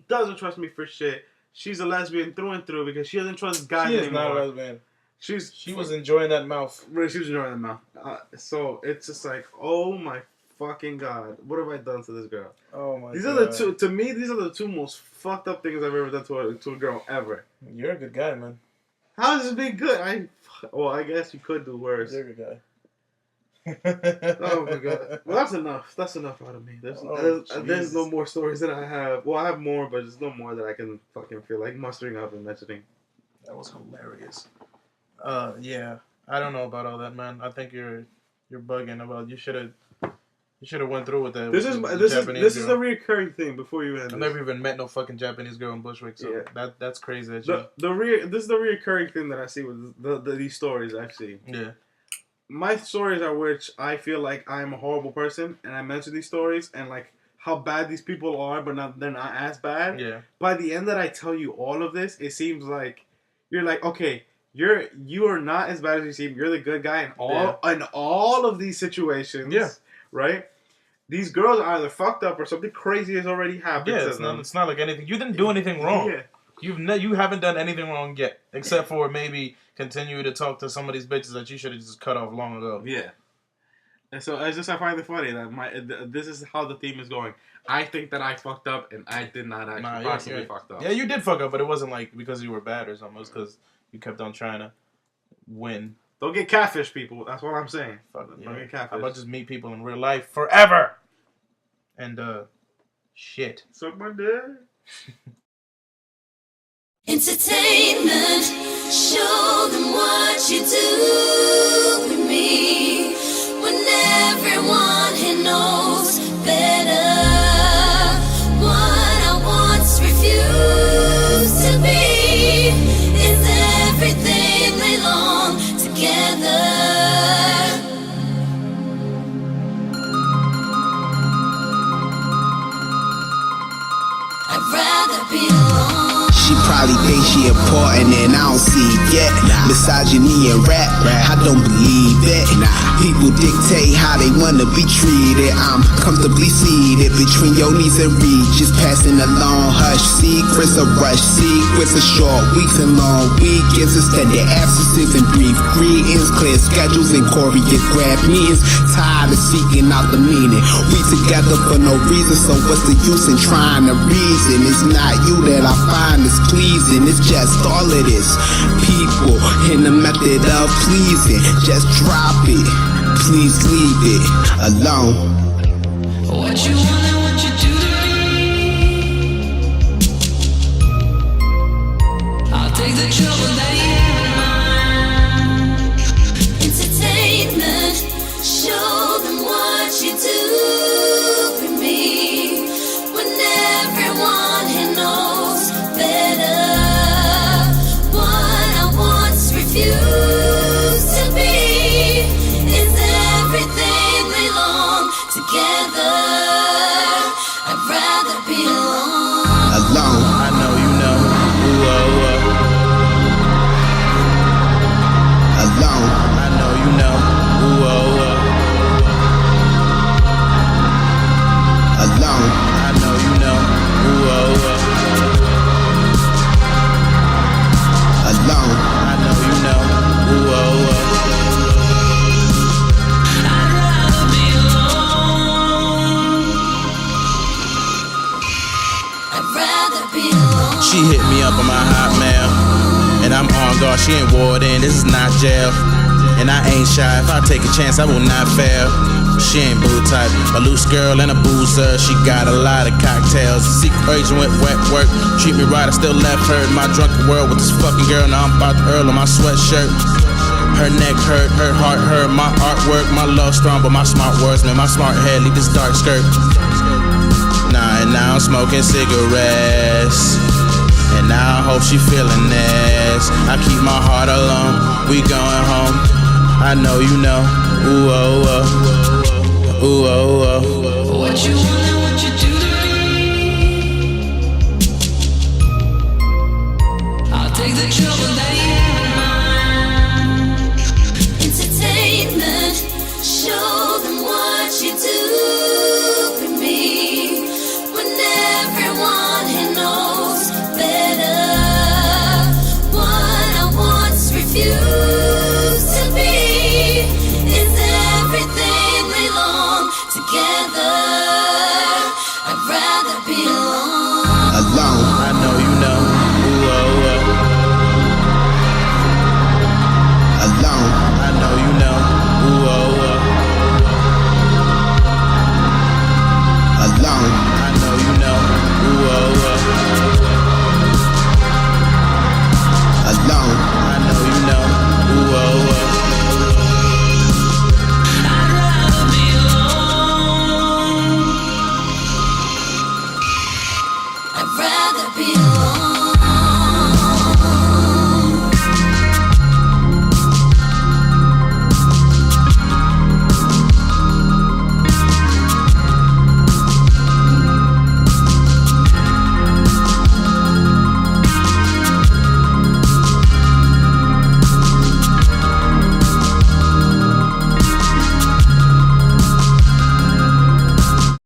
Doesn't trust me for shit. She's a lesbian through and through because she doesn't trust God anymore. She is not a lesbian. She was enjoying that mouth. Really, she was enjoying that mouth. So it's just like, oh my fucking God, what have I done to this girl? Oh my God. These are the two most fucked up things I've ever done to a girl ever. You're a good guy, man. How has this been good? I guess you could do worse. You're a good guy. Oh my God. Well, that's enough. That's enough out of me. There's no more stories that I have. Well, I have more, but there's no more that I can fucking feel like mustering up and mentioning. That was hilarious. Yeah. I don't know about all that, man. I think you're bugging about. You should have went through with that. This is a recurring thing. Before you end, I've never even met no fucking Japanese girl in Bushwick, so that's crazy. This is the reoccurring thing that I see with these stories. I've seen. Yeah. My stories are which I feel like I'm a horrible person, and I mention these stories and like how bad these people are, but they're not as bad. Yeah. By the end that I tell you all of this, it seems like you're like, okay, you are not as bad as you seem. You're the good guy in all of these situations. Yeah. Right? These girls are either fucked up or something crazy has already happened to them. It's not like anything. You didn't do anything wrong. Yeah. You haven't done anything wrong yet, except for maybe continue to talk to some of these bitches that you should have just cut off long ago. Yeah. And so I find it funny that this is how the theme is going. I think that I fucked up, and I did not actually possibly fucked up. Yeah, you did fuck up, but it wasn't like because you were bad or something. It was because you kept on trying to win. Don't get catfish, people. That's what I'm saying. Don't get catfish. How about just meet people in real life forever? And shit. Suck my dick. Entertainment, show them what you do with me. When everyone here knows better, what I once refused to be is everything they long together. I'd rather be alone. She probably thinks she important and I don't see it yet. Misogyny and rap, I don't believe it. People dictate how they wanna be treated. I'm comfortably seated between your knees and reach, just passing along hush. Secrets of rush, secrets of short weeks and long weekends, extended absences and brief greetings, clear schedules and choreographed meetings. Tired of seeking out the meaning. We together for no reason, so what's the use in trying to reason? It's not you that I find is pleasing, it's just all of this. People in the method of pleasing, just drop it, please leave it alone. What you want and what you do to me, I'll take the trouble that you have in mind. Entertainment, show them what you do with me. When everyone here knows better, what I once refused to be is everything they long together. I'd rather be alone. Alone. I know you know. Ooh, oh, oh. Alone. I know you know. Ooh, oh, oh. Alone. I know you know. Ooh, oh, oh. Alone. I know you know. Ooh, oh, oh. I'd rather be alone. I'd rather be alone. She hit me up on my Hotmail, and I'm on guard. She ain't ward in. This is not jail, and I ain't shy. If I take a chance, I will not fail. She ain't boo type, a loose girl and a boozer. She got a lot of cocktails. Secret agent with wet work. Treat me right, I still left her in my drunken world with this fucking girl. Now I'm about to earl on my sweatshirt. Her neck hurt, her heart hurt. My artwork, my love strong, but my smart words, man, my smart head leave this dark skirt. Nah, and now I'm smoking cigarettes, and now I hope she feeling this. I keep my heart alone. We going home. I know you know. Ooh, oh, oh. Ooh, oh, oh. What you want